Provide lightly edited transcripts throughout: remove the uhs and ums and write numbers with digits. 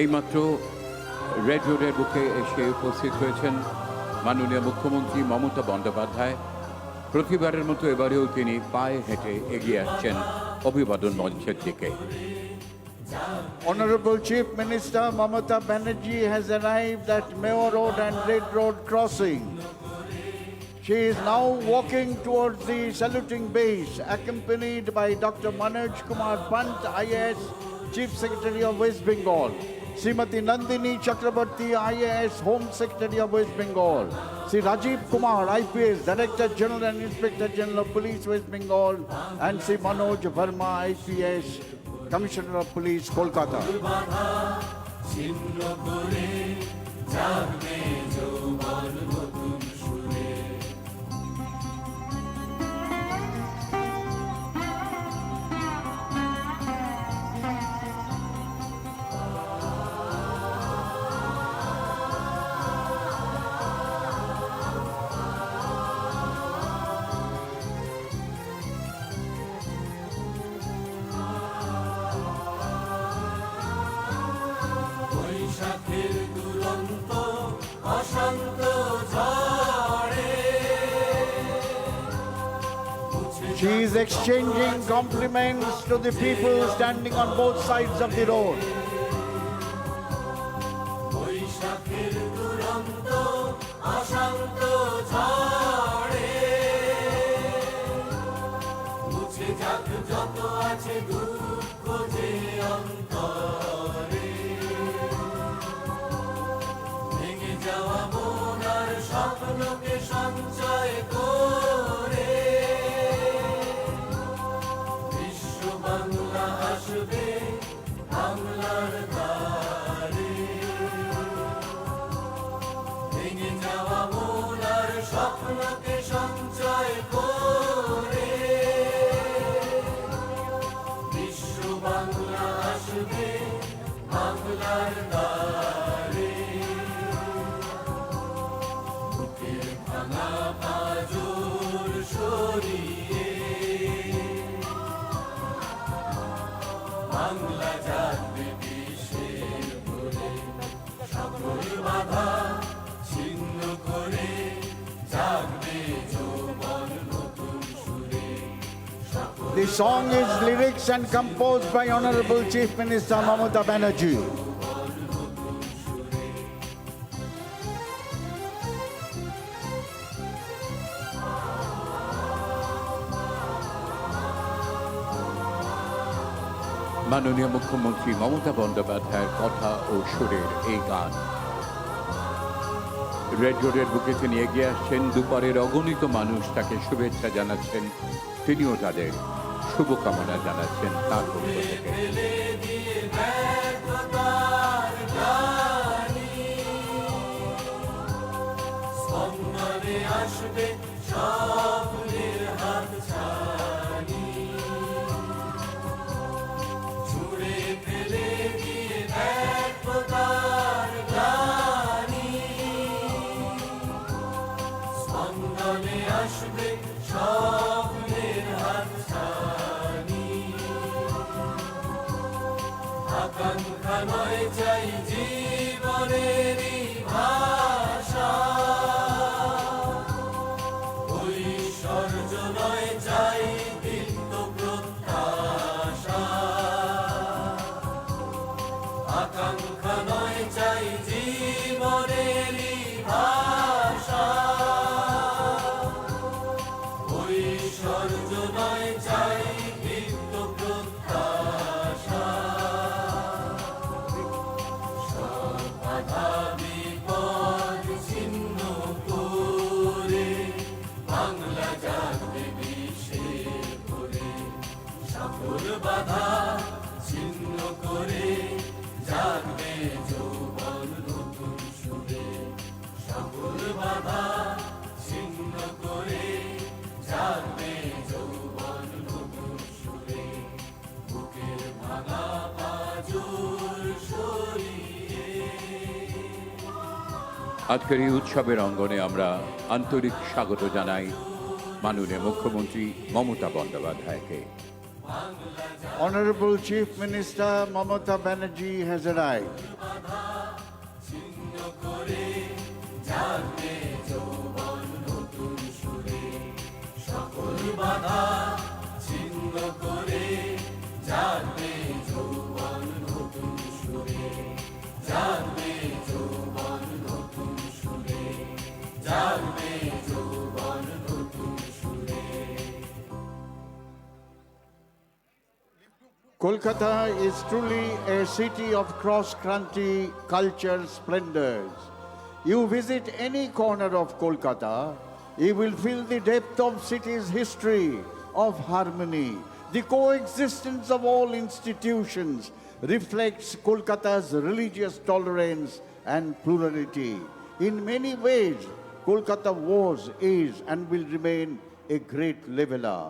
এইমাত্র রেড রোডের বুকে এসে উপস্থিত হয়েছেন মাননীয় মুখ্যমন্ত্রী মমতা বন্দ্যোপাধ্যায়। প্রতিবারের মতো এবারেও তিনি পায়ে হেঁটে এগিয়ে আসছেন অভিবাদন মঞ্চের দিকে। Honorable Chief Minister Mamata Banerjee has arrived at Mayor Road and Red Road crossing. She is now walking towards the saluting base, accompanied by Dr. Manoj Kumar Pant, IAS, Chief Secretary of West Bengal, Srimati Nandini Chakrabarti, IAS, Home Secretary of West Bengal, Sri Rajiv Kumar, IPS, Director General and Inspector General of Police, West Bengal, and Sri Manoj Verma, IPS, Commissioner of Police, Kolkata. She is exchanging compliments to the people standing on both sides of the road. The song is lyrics and composed by Honorable Chief Minister Mamata Banerjee. মাননীয় মুখ্যমন্ত্রী মমতা বন্দ্যোপাধ্যায়ের কথা ও সুরের এই গান। Red রোডের বুকে তিনি এগিয়ে আসছেন। দুপারের অগণিত মানুষ তাকে শুভেচ্ছা জানাচ্ছেন, তিনিও তাদের শুভকামনা জানাচ্ছেন তার পক্ষ থেকে। আকাঙ্ক্ষা নয় চাই জীবনেরই ভাষা, ঐশ্বর্য নয় চাই দীপ্ত প্রত্যাশা, আকাঙ্ক্ষা নয় চাই জীবনেরই ভাষা, ঐশ্বর্য নয় চাই দীপ্ত প্রত্যাশা। বিপদ ছিন্ন করে বাংলা জাগবে বিশ্বের করে, সকল বাধা ছিন্ন করে জাগবে যৌবন নতুন সুরে, সকল বাধা ছিন্ন করে জাগবে যৌবন নতুন সুরে, বুকের ভাঙা পাজর সরিয়ে। আজকের এই উৎসবের অঙ্গনে আমরা আন্তরিক স্বাগত জানাই মাননীয় মুখ্যমন্ত্রী মমতা বন্দ্যোপাধ্যায়কে। Honorable Chief Minister Mamata Banerjee has arrived. ছিন্ন করে জাগবে যৌবন নতুন সুরে সকল বাধা ছিন্ন করে জাগবে যৌবন নতুন সুরে জাগবে যৌবন নতুন সুরে জাগবে যৌবন নতুন সুরে Kolkata is truly a city of cross-country cultural splendors. You visit any corner of Kolkata, you will feel the depth of city's history of harmony. The coexistence of all institutions reflects Kolkata's religious tolerance and plurality. In many ways, Kolkata was, is, and will remain a great leveler.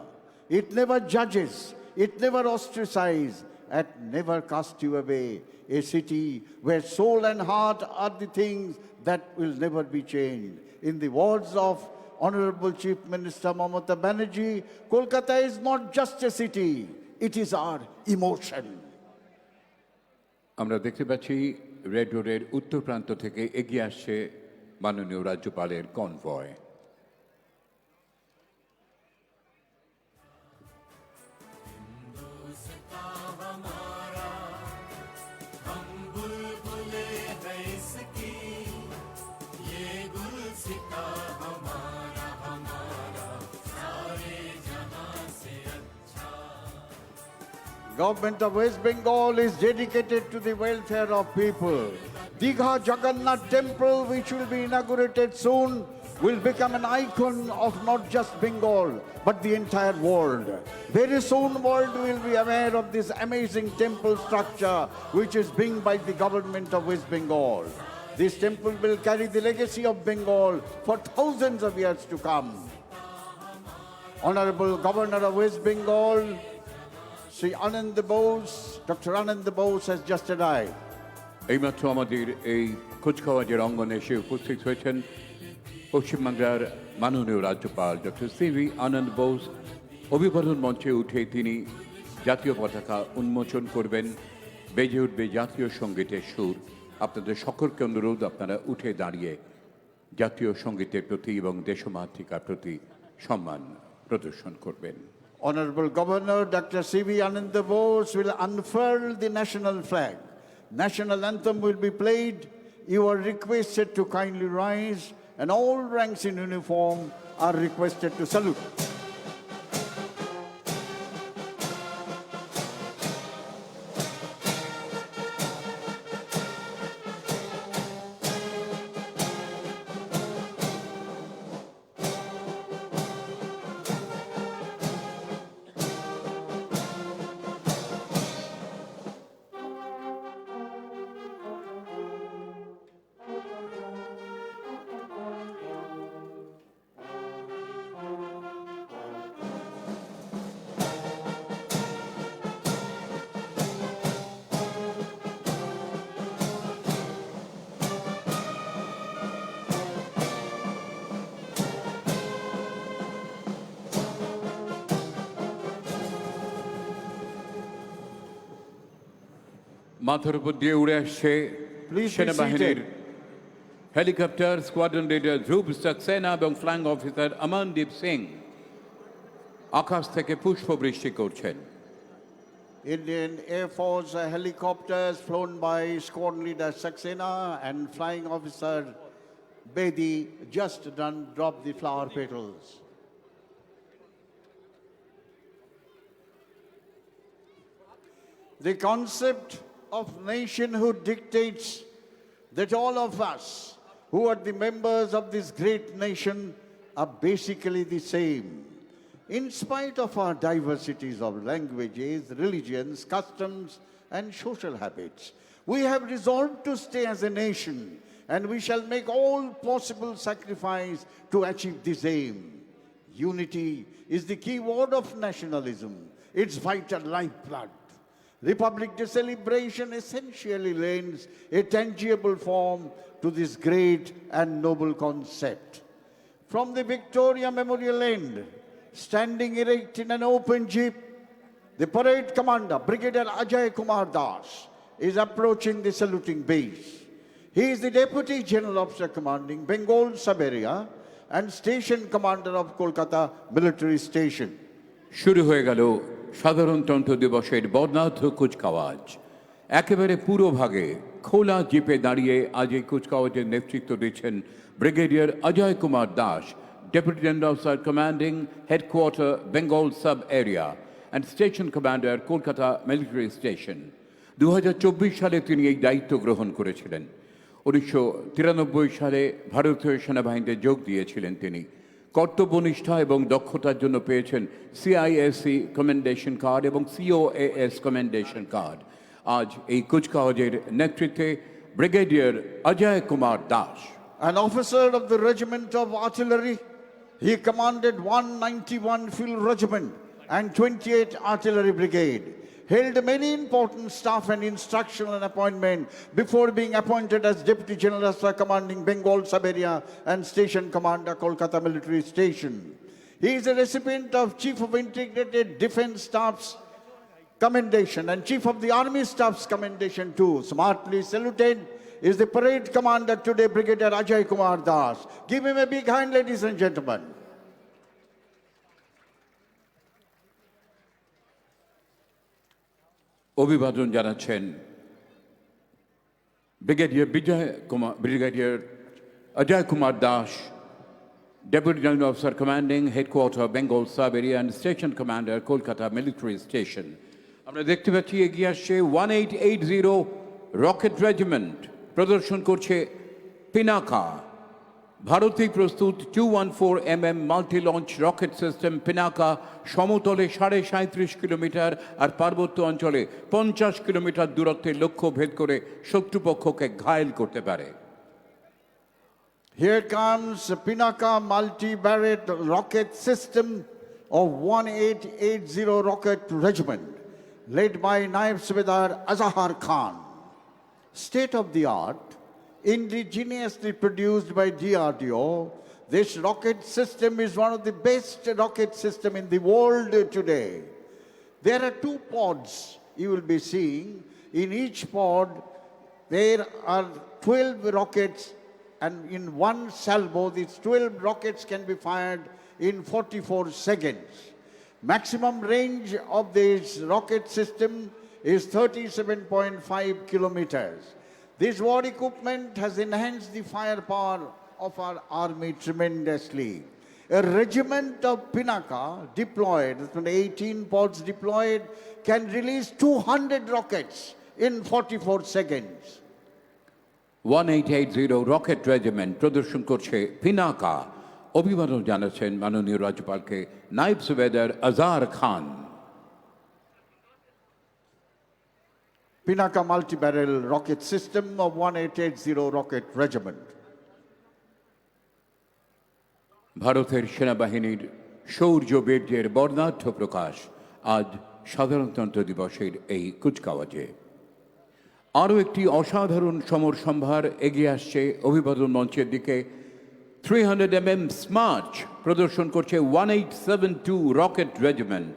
It never judges, it never ostracizes, and never casts you away. A city where soul and heart are the things that will never be changed. In the words of Honorable Chief Minister Mamata Banerjee, Kolkata is not just a city, it is our emotion. আমরা দেখতে পাচ্ছি red রোডের উত্তর প্রান্ত থেকে এগিয়ে আসছে মাননীয় রাজ্যপালের কনভয়। हम बुलबुले हैं इसकी ये गुलसिता हमारा हमारा सारे जहां से अच्छा Government of West Bengal is dedicated to the welfare of people. Digha Jagannath Temple, which will be inaugurated soon, will become an icon of not just Bengal, but the entire world. Very soon, world will be aware of this amazing temple structure, which is being by the government of West Bengal. This temple will carry the legacy of Bengal for thousands of years to come. Honorable Governor of West Bengal, Sri Anand Bose, Dr. Anand Bose has just arrived. এইমাত্র আমাদের এই কুচকাওয়াজের অঙ্গনে এসে উপস্থিত হয়েছেন পশ্চিমবাংলার মাননীয় রাজ্যপাল ডক্টর সিভি আনন্দ বোস। অভিবাদন মঞ্চে উঠে তিনি জাতীয় পতাকা উন্মোচন করবেন, বেজে উঠবে জাতীয় সঙ্গীতের সুর। আপনাদের সকলকে অনুরোধ, আপনারা উঠে দাঁড়িয়ে জাতীয় সঙ্গীতের প্রতি এবং দেশমাতৃকার প্রতি সম্মান প্রদর্শন করবেন। Honorable Governor Dr. C.V. Ananda Bose will unfurl the national flag. National anthem will be played. You are requested to kindly rise, and all ranks in uniform are requested to salute. মাথার উপর দিয়ে উড়ে আসছে Please be সেনাবাহিনীর seated. Helicopter, squadron leader ধ্রুব সাক্সেনা এবং ফ্ল্যাং officer Amandeep Singh আকাশ থেকে পুষ্পবৃষ্টি করছেন। Indian Air Force helicopters flown by Squadron Leader Saxena and Flying Officer Bedi just dropped the flower petals. The concept of nationhood dictates that all of us who are the members of this great nation are basically the same. In spite of our diversities of languages, religions, customs, and social habits, we have resolved to stay as a nation, and we shall make all possible sacrifice to achieve this aim. Unity is the key word of nationalism, its vital lifeblood. Republic Day celebration essentially lends a tangible form to this great and noble concept. From the Victoria Memorial End, standing erect in an open jeep, The parade commander, Brigadier Ajay Kumar Das, is approaching the saluting base. He is the Deputy General Officer commanding Bengal Sub-area and Station Commander of Kolkata Military Station. শুরু হয়ে গেল সাধারণতন্ত্র দিবসের বর্ণাঢ্য কুচকাওয়াজ। একেবারে পুরোভাগে খোলা জিপে দাঁড়িয়ে আজ এই কুচকাওয়াজের নেতৃত্ব দিচ্ছেন brigadier Ajay Kumar Das, deputy general officer commanding headquarter Bengal sub area and station commander Kolkata military station. 2024 সালে তিনি এই দায়িত্ব গ্রহণ করেছিলেন। 1993 সালে ভারতীয় সেনাবাহিনীতে যোগ দিয়েছিলেন তিনি। কর্তব্যনিষ্ঠা এবং দক্ষতার জন্য পেয়েছেন CISC কমেন্ডেশন কার্ড এবং COAS কমেন্ডেশন কার্ড। আজ এই কুচকাওয়াজের নেতৃত্বে brigadier Ajay Kumar Das. An officer of the Regiment of Artillery, he commanded 191 Field Regiment and 28 Artillery Brigade. Held many important staff and instructional and appointment before being appointed as Deputy General Officer commanding Bengal Sub-area and Station Commander Kolkata Military Station. He is a recipient of Chief of Integrated Defence Staff's Commendation and Chief of the Army Staff's Commendation too. Smartly saluted is the parade commander today, Brigadier Ajay Kumar Das. Give him a big hand, ladies and gentlemen. অভিবাদন জানাচ্ছেন brigadier Ajay Kumar Das, deputy general officer commanding headquarter Bengal sub area and station commander Kolkata military station. আমরা দেখতে পাচ্ছি এগিয়ে আসছে 1880 rocket regiment, প্রদর্শন করছে পিনাকা। ভারতেই প্রস্তুত 214 multi launch rocket system Pinaka সমতলে 37.5 কিলোমিটার আর পার্বত্য অঞ্চলে 50 কিলোমিটার দূরত্বের লক্ষ্য ভেদ করে শত্রুপক্ষকে ঘায়েল করতে পারে। Here comes Pinaka multi-barrel rocket system of 1880 Rocket Regiment, led by Naib Subedar Azahar Khan. State of the art, indigenously produced by DRDO, this rocket system is one of the best rocket systems in the world today. There are 2 pods you will be seeing. In each pod, there are 12 rockets, and in one salvo, these 12 rockets can be fired in 44 seconds. Maximum range of this rocket system is 37.5 kilometers. This war equipment has enhanced the firepower of our army tremendously. A regiment of Pinaka deployed, 18 pods deployed, can release 200 rockets in 44 seconds. 1880 rocket regiment প্রদর্শন করছে পিনাকা। অভিবাদন জানাচ্ছেন মাননীয় রাজ্যপালকে নাইব সুবেদার আজহার খান। Pinaka multi-barrel rocket system of 1880 Rocket Regiment. ভারতের সেনাবাহিনীর শৌর্য বীর্যের বর্ণাঢ্য প্রকাশ আজ সাধারণতন্ত্র দিবসের এই কুচকাওয়াজে। আরও একটি অসাধারণ সমর সম্ভার এগিয়ে আসছে অভিবাদন মঞ্চের দিকে। 300 স্মার্চ প্রদর্শন করছে 1872 রকেট রেজিমেন্ট।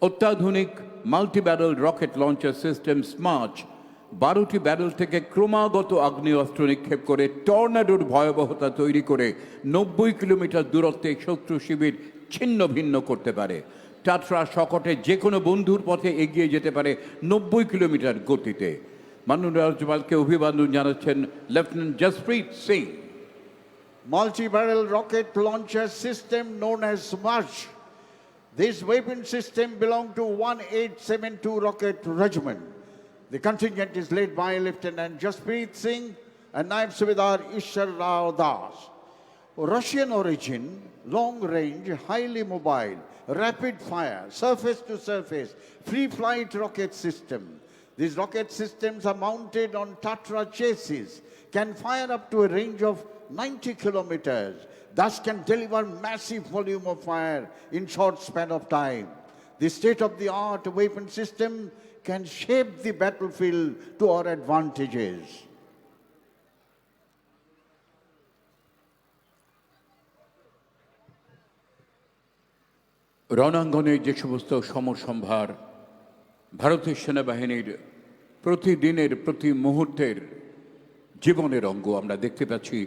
অত্যাধুনিক multi barrel rocket launcher system Smerch 12টি ব্যারেল থেকে ক্রমাগত আগ্নেয়াস্ত্র নিক্ষেপ করে টর্নাডোর ভয়াবহতা তৈরি করে 90 কিলোমিটার দূরত্বে শত্রু শিবির ছিন্ন ভিন্ন করতে পারে। টাটরা শকটে যে কোনো বন্ধুর পথে এগিয়ে যেতে পারে 90 কিলোমিটার গতিতে। মাননীয় রাজ্যপালকে অভিবাদন জানাচ্ছেন lieutenant Jasprit Singh. Multi-barrel rocket launcher system known as SMARCH. This weapon system belongs to 1872 Rocket Regiment. The contingent is led by Lieutenant Jaspreet Singh and Naib Subedar Ishar Rao Das. Russian origin, long range, highly mobile, rapid fire, surface to surface, free flight rocket system. These rocket systems are mounted on Tatra chassis, can fire up to a range of 90 kilometers, thus can deliver massive volume of fire in short span of time. The state-of-the-art weapon system can shape the battlefield to our advantages. রণাঙ্গনে যে সমস্ত সমর সম্ভার ভারতের সেনাবাহিনীর প্রতিদিনের প্রতি মুহূর্তের জীবনের অঙ্গ আমরা দেখতে পাচ্ছি,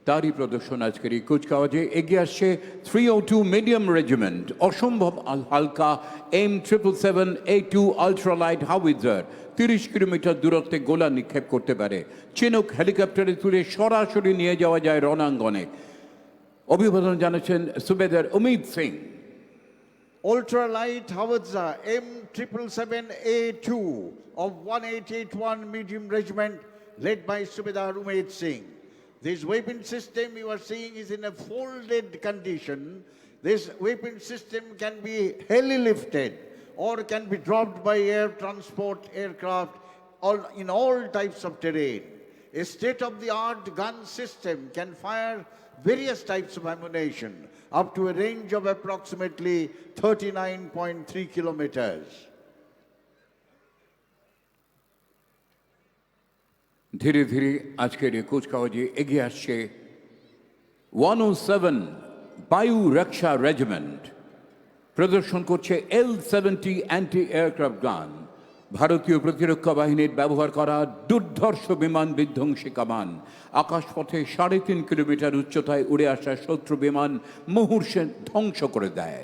তারই প্রদর্শন আজকের এই কুচকাওয়াজে। এগিয়ে আসছে 302 মিডিয়াম রেজিমেন্ট, অসম্ভব হালকা M777A2 আলট্রালাইট হাউইজার, 30 কিলোমিটার দূরত্বে গোলা নিক্ষেপ করতে পারে। চিনুক হেলিকপ্টারে তুলে সরাসরি নিয়ে যাওয়া যায় রণাঙ্গনে। অভিবাদন জানাচ্ছেন সুবেদার Amit Singh. Ultralight howitzer M777A2 of 1881 Medium Regiment led by Subedar Umed Singh. This weapon system you are seeing is in a folded condition. This weapon system can be heli-lifted or can be dropped by air transport aircraft in all types of terrain. A state-of-the-art gun system can fire various types of ammunition up to a range of approximately 39.3 kilometers. ধীরে ধীরে আজকের এই কুচকাওয়াজে এগিয়ে আসছে 107 বায়ু রক্ষা regiment. প্রদর্শন করছে L-70 অ্যান্টি এয়ারক্রাফট গান, ভারতীয় প্রতিরক্ষা বাহিনীর ব্যবহার করা দুর্ধর্ষ বিমান বিধ্বংসী কামান। আকাশপথে 3.5 কিলোমিটার উচ্চতায় উড়ে আসা শত্রু বিমান মুহূর্তে ধ্বংস করে দেয়।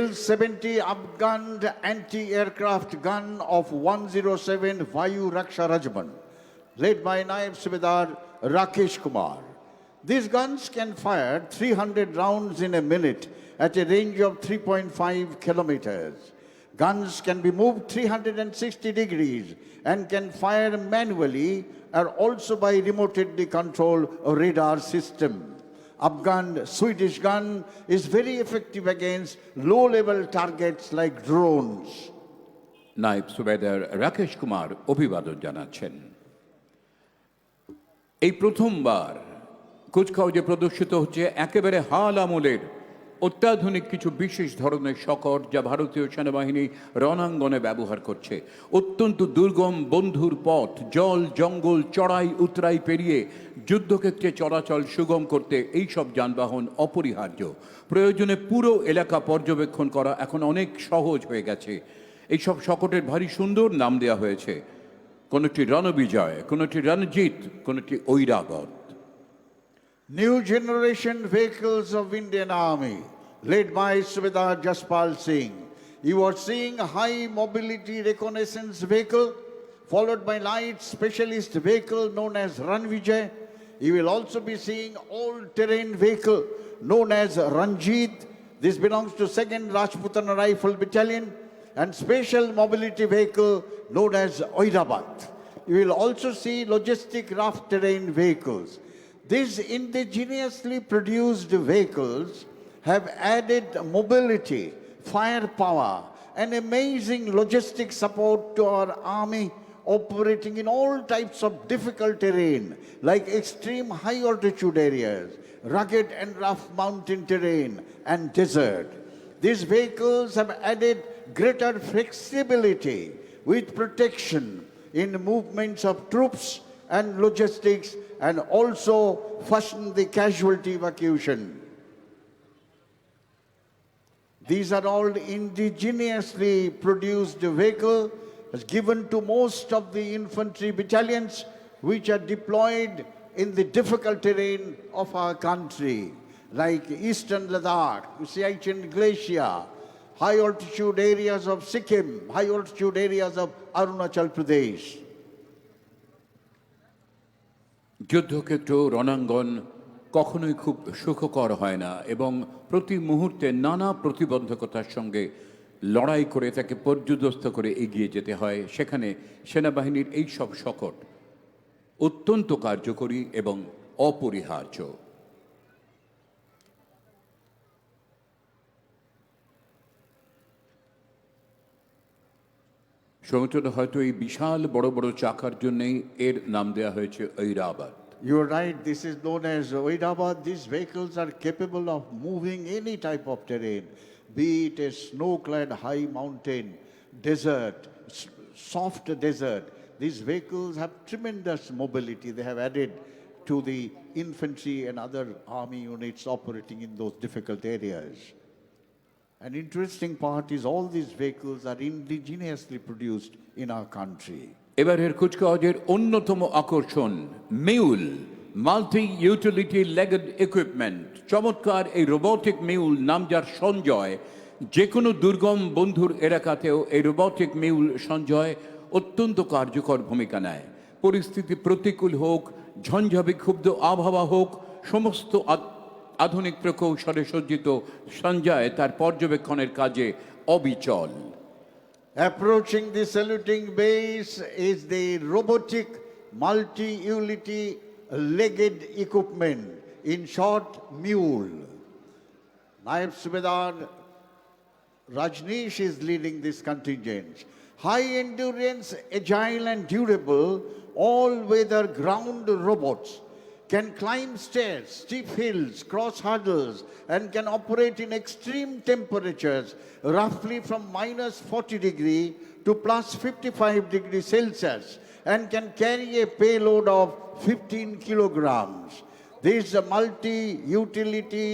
L-70 upgunned anti-aircraft gun of 107 Vayu Raksha Regiment, led by Naib Subedar Rakesh Kumar. These guns can fire 300 rounds in a minute at a range of 3.5 kilometers. Guns can be moved 360 degrees and can fire manually or also by remotely controlled radar system. Upgunned Swedish gun is very effective against low-level targets like drones. নায়েব সুবেদার রাকেশ কুমার অভিবাদন জানাচ্ছেন। এই প্রথমবার কুচকাওয়াজে প্রদর্শিত হচ্ছে একেবারে হাল আমলের অত্যাধুনিক কিছু বিশেষ ধরনের শকট, যা ভারতীয় সেনাবাহিনী রণাঙ্গনে ব্যবহার করছে। অত্যন্ত দুর্গম বন্ধুর পথ, জল জঙ্গল চড়াই উতরাই পেরিয়ে যুদ্ধক্ষেত্রে চলাচল সুগম করতে এই সব যানবাহন অপরিহার্য। প্রয়োজনে পুরো এলাকা পর্যবেক্ষণ করা এখন অনেক সহজ হয়ে গেছে। এই সব শকটের ভারী সুন্দর নাম দেওয়া হয়েছে, কোনোটি রণবিজয়, কোনোটি রণজিৎ, কোনোটি Airavat. New generation vehicles of Indian Army, led by Subedar Jaspal Singh. You are seeing high mobility reconnaissance vehicle, followed by light specialist vehicle known as Ranvijay. You will also be seeing all-terrain vehicle known as Ranjit. This belongs to 2nd Rajputana Rifle Battalion, and special mobility vehicle known as Oirabat. You will also see logistic rough terrain vehicles. These indigenously produced vehicles have added mobility, firepower, and amazing logistic support to our army operating in all types of difficult terrain like extreme high altitude areas, rugged and rough mountain terrain, and desert. These vehicles have added greater flexibility with protection in movements of troops and logistics, and also fasten the casualty evacuation. These are all indigenously produced vehicle as given to most of the infantry battalions which are deployed in the difficult terrain of our country, like eastern Ladakh, Siachen Glacier, high altitude areas of Sikkim, high altitude areas of Arunachal Pradesh. যুদ্ধক্ষেত্র রণাঙ্গন কখনোই খুব সুখকর হয় না এবং প্রতি মুহূর্তে নানা প্রতিবন্ধকতার সঙ্গে লড়াই করে তাকে পর্যুদস্ত করে এগিয়ে যেতে হয়। সেখানে সেনাবাহিনীর এই সব শকট অত্যন্ত কার্যকরী এবং অপরিহার্য। সমুদ্র হয়তো এই বিশাল বড় বড় চাকার জন্যই এর নাম দেওয়া হয়েছে Airavat. You're right, this is known as Oirabad. These vehicles are capable of moving any type of terrain, be it a snow-clad high mountain, desert, soft desert. These vehicles have tremendous mobility. They have added to the infantry and other army units operating in those difficult areas. An interesting part is all these vehicles are indigenously produced in our country. এবারের কুচকাওয়াজের অন্যতম আকর্ষণ mule multi utility legged equipment. চমৎকার এই robotic mule নাম যার সঞ্জয়, যে কোনো দুর্গম বন্ধুর এলাকাতেও এই রোবোটিক মিউল সঞ্জয় অত্যন্ত কার্যকর ভূমিকা নেয়। পরিস্থিতি প্রতিকূল হোক, ঝঞ্ঝাবিক্ষুব্ধ আবহাওয়া হোক, সমস্ত আধুনিক প্রকৌশলে সজ্জিত সঞ্জয় তার পর্যবেক্ষণের কাজে অবিচল। Approaching the saluting base is the robotic multi-utility legged equipment, in short, mule. Naib Subedar Rajneesh is leading this contingent. High endurance, agile and durable, all-weather ground robots can climb stairs, steep hills, cross hurdles, and can operate in extreme temperatures, roughly from minus 40 degree to plus 55 degrees Celsius, and can carry a payload of 15 kilograms. This multi-utility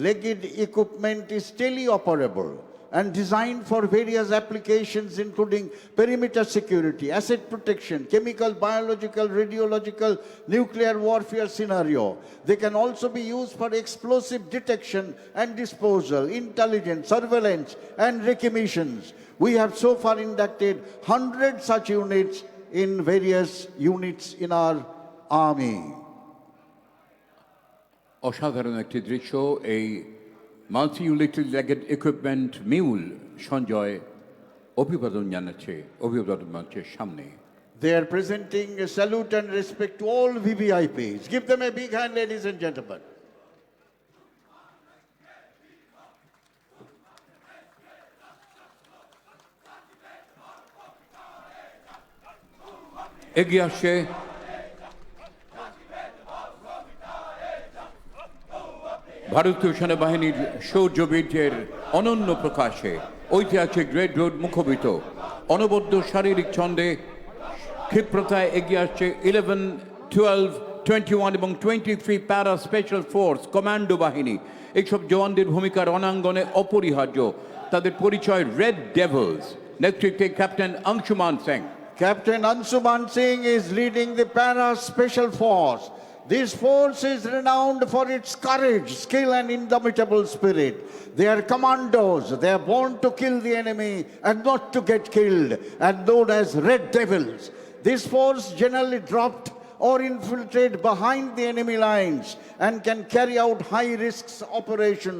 legged equipment is teleoperable and designed for various applications including perimeter security, asset protection, chemical, biological, radiological, nuclear warfare scenario. They can also be used for explosive detection and disposal, intelligence, surveillance, and recommissions. We have so far inducted 100 such units in various units in our army. অসাধারণ একটি দৃশ্য এই multi utility legged equipment mule Sanjay অভিবাদন জানাচ্ছে অভিবাদন মঞ্চের সামনে। They are presenting a salute and respect to all VVIPs. Give them a big hand, ladies and gentlemen. এগিয়ে আসছে ভারতীয় সেনাবাহিনীর শৌর্যবীর্যের অনন্য প্রকাশে ঐতিহাসিক রেড রোড মুখরিত অনবদ্য শারীরিক ছন্দে ক্ষিপ্রতায় এগিয়ে আসছে 11, 12, 21 এবং 23 প্যারা স্পেশাল ফোর্স কমান্ডো বাহিনী। এইসব জওয়ানদের ভূমিকা রণাঙ্গনে অপরিহার্য। তাদের পরিচয় রেড ডেভিলস, নেতৃত্বে captain Anshuman Singh. Captain Ansuman Singh is leading the Para Special Force. This force is renowned for its courage, skill, and indomitable spirit. They are commandos. They are born to kill the enemy and not to get killed, and known as Red Devils. This force generally dropped or infiltrate behind the enemy lines and can carry out high risks operation,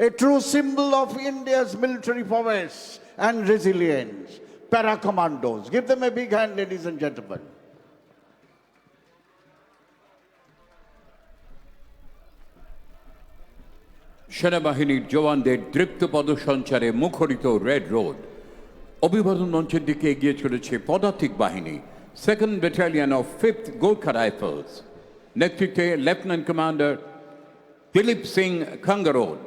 a true symbol of India's military prowess and resilience. Para Commandos. Give them a big hand, ladies and gentlemen. সেনাবাহিনীর জওয়ানদের দৃপ্ত পদসঞ্চারে মুখরিত red road. অভিবাদন মঞ্চের দিকে এগিয়ে চলেছে পদাতিক বাহিনী, 2nd battalion of 5th Gorkha rifles, নেতৃত্বে lieutenant commander Dilip Singh Khangarod.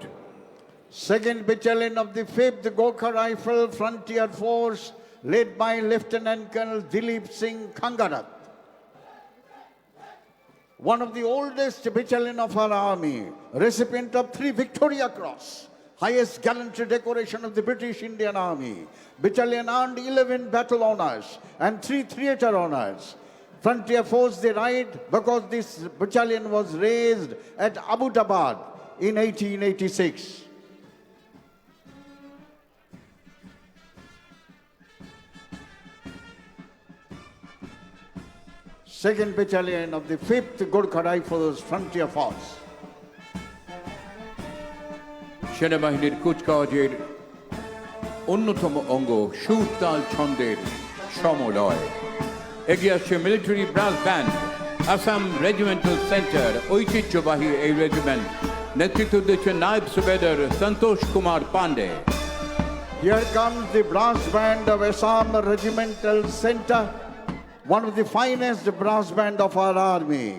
2nd Battalion of the 5th Gorkha Rifle Frontier Force, led by Lieutenant Colonel Dilip Singh Khangarat. One of the oldest battalion of our army, recipient of 3 Victoria Cross, highest gallantry decoration of the British Indian Army. Battalion earned 11 battle honors and 3 theatre honors. Frontier Force they ride because this battalion was raised at Abbottabad in 1886. 2nd Battalion of the 5th Gorkha Rifles Frontier Force. সেনাবাহিনীর কুচকাওয়াজের অন্যতম অঙ্গ সুরতাল ছন্দের সমলয়। এগিয়ে আসছে military brass band, Assam regimental centre, ঐতিহ্যবাহী এই regiment. নেতৃত্ব দিচ্ছেন Naib Subedar Santosh Kumar Pandey. Here comes the brass band of Assam Regimental Center, one of the finest brass band of our army,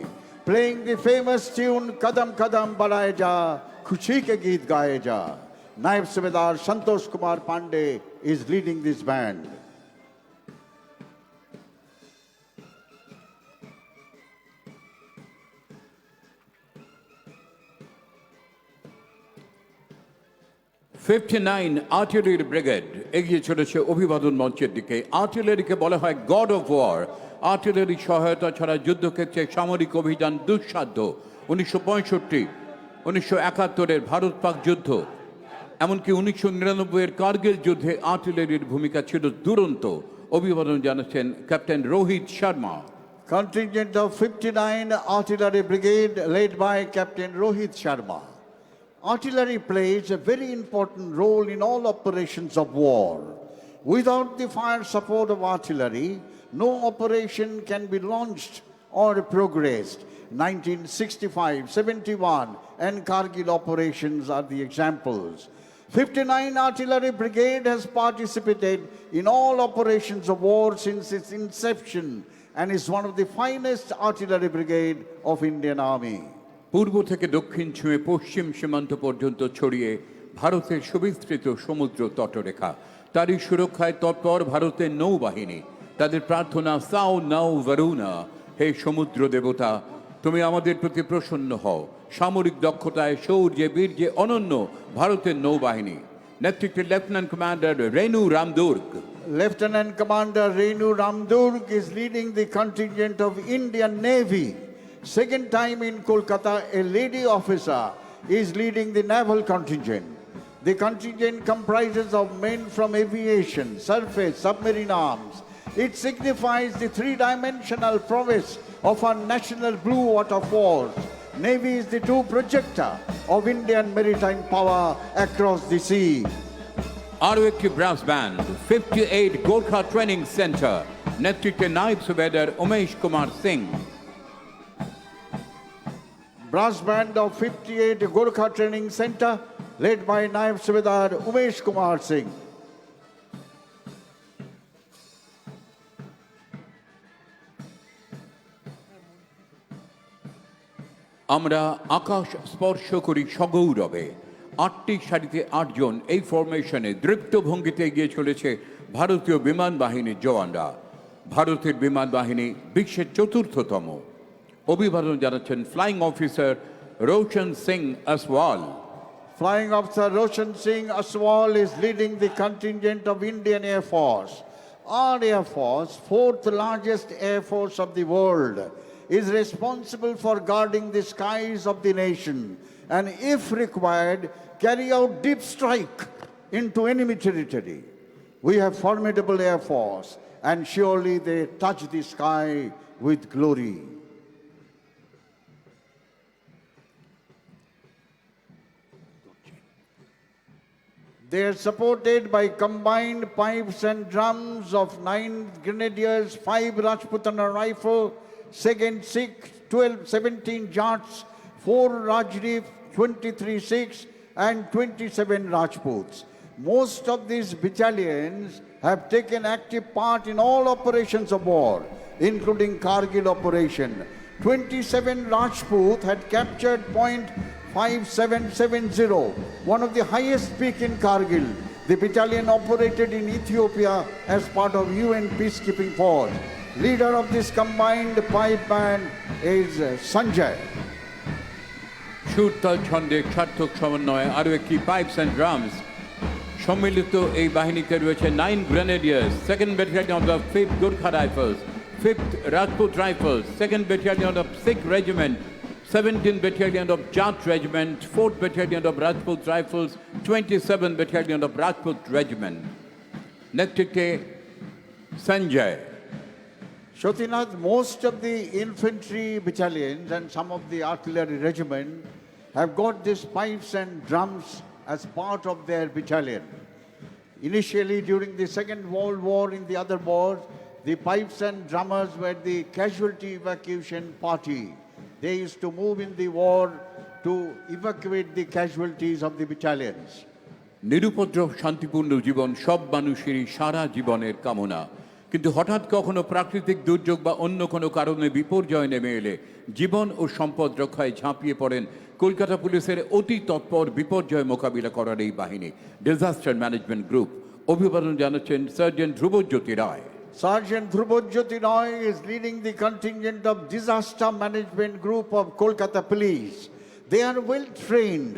playing the famous tune Kadam Kadam Badaye Ja, Khushi Ke Geet Gaye Ja. Naib Subedar Santosh Kumar Pandey is leading this band. 59 artillery brigade এগিয়ে চলেছে অভিবাদন মঞ্চের দিকে। আর্টিলারিকে বলা হয় god of war. Artillery সহায়তা ছাড়া যুদ্ধক্ষেত্রে সামরিক অভিযান দুঃসাধ্য। 1965, 1971 ভারত পাক যুদ্ধ, এমনকি 1999 কার্গিল যুদ্ধে আর্টিলারির ভূমিকা ছিল দুরন্ত। অভিবাদন জানাচ্ছেন captain Rohit Sharma. Contingent of 59 Artillery Brigade led by Captain Rohit Sharma. Artillery plays a very important role in all operations of war. Without the fire support of artillery, no operation can be launched or progressed. 1965, 71 and Kargil operations are the examples. 59 Artillery Brigade has participated in all operations of war since its inception and is one of the finest artillery brigade of Indian Army. পূর্ব থেকে দক্ষিণ ছুঁয়ে পশ্চিম সীমান্ত পর্যন্ত ছড়িয়ে ভারতের সুবিস্তৃত সমুদ্র তটরেখা, তারই সুরক্ষায় তৎপর ভারতের নৌবাহিনী। তাদের প্রার্থনা, সাও নাও ভারুনা, হে সমুদ্র দেবতা, তুমি আমাদের প্রতি প্রসন্ন হও। সামরিক দক্ষতায়, শৌর্যে, বীর্যে অনন্য ভারতের নৌবাহিনী। নেতৃত্বে lieutenant commander Renu রামদুর্গ। Lieutenant Commander Renu Ramdurg is leading the contingent of Indian Navy. Second time in Kolkata, a lady officer is leading the naval contingent. The contingent comprises of men from aviation, surface, submarine arms. It signifies the three-dimensional prowess of our national blue water force. Navy is the true projector of Indian maritime power across the sea. আরও একটি brass band, 58 Gorkha training centre, নেতৃত্বে নায়েব সুবেদার Umesh Kumar Singh. Brass band of 58 Gorkha Training Center led by Naib Subedar Umesh Kumar Singh. আমরা আকাশ স্পর্শ করি সগৌরবে। 8টি সারিতে 8 জন এই ফরমেশনে দৃপ্ত ভঙ্গিতে এগিয়ে চলেছে ভারতীয় বিমান বাহিনীর জওয়ানরা। ভারতের বিমান বাহিনী বিশ্বের 4র্থতম। অভিবাদন জানাচ্ছেন flying officer Roshan Singh Aswal. Flying Officer Roshan Singh Aswal is leading the contingent of Indian Air Force. Our Air Force, 4th largest Air Force of the world, is responsible for guarding the skies of the nation and, if required, carry out deep strike into enemy territory. We have formidable Air Force and surely they touch the sky with glory. They are supported by combined pipes and drums of 9 grenadiers, 5 Rajputana rifle, 2nd 6, 12, 17 Jats, 4 Rajreef, 23 Sikhs and 27 Rajputs. Most of these battalions have taken active part in all operations of war, including Kargil operation. 27 Rajput had captured point 5770, one of the highest peak in Kargil. The battalion operated in Ethiopia as part of UN peacekeeping force. Leader of this combined pipe band is Sanjay. সুরতাল ছন্দে সার্থক সমন্বয়ে আরও একটি pipes and drums সম্মিলিত এই বাহিনীতে রয়েছে 9 গ্রেনেডিয়ার্স, 2nd battalion of the 5th Gorkha rifles, 5th Rajput rifles, 2nd battalion of Sikh regiment, 17th Battalion of Jat Regiment, 4th Battalion of Rajput Rifles, 27th Battalion of Rajput Regiment. নেতৃত্বে Sanjay. Shotinath, most of the infantry battalions and some of the artillery regiment have got these pipes and drums as part of their battalion. Initially, during the Second World War in the other wars, the pipes and drummers were the casualty evacuation party. They used to move in the war to evacuate the casualties of the battalions. নিরুপদ্রব শান্তিপূর্ণ জীবন সব মানুষেরই সারা জীবনের কামনা, কিন্তু হঠাৎ কখনো প্রাকৃতিক দুর্যোগ বা অন্য কোনো কারণে বিপর্যয় নেমে এলে জীবন ও সম্পদ রক্ষায় ঝাঁপিয়ে পড়েন কলকাতা পুলিশের অতি তৎপর বিপর্যয় মোকাবিলা করার এই বাহিনী, ডিজাস্টার ম্যানেজমেন্ট গ্রুপ। অভিবাদন জানাচ্ছেন sergeant Dhrubajyoti Roy. Sergeant Dhrubajyoti Roy is leading the contingent of Disaster Management Group of Kolkata Police. They are well trained.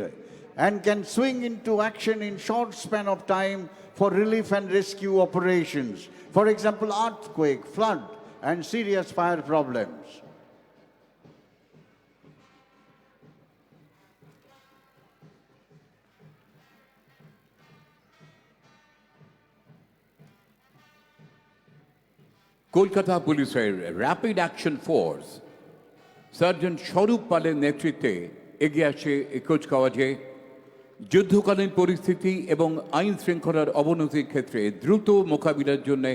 and can swing into action in short span of time for relief and rescue operations. For example, earthquake, flood, and serious fire problems. Kolkata পুলিশের rapid action force sergeant স্বরূপ পালের নেতৃত্বে এগিয়ে আসে এই কুচকাওয়াজে যুদ্ধকালীন পরিস্থিতি এবং আইন শৃঙ্খলার অবনতির ক্ষেত্রে দ্রুত মোকাবিলার জন্য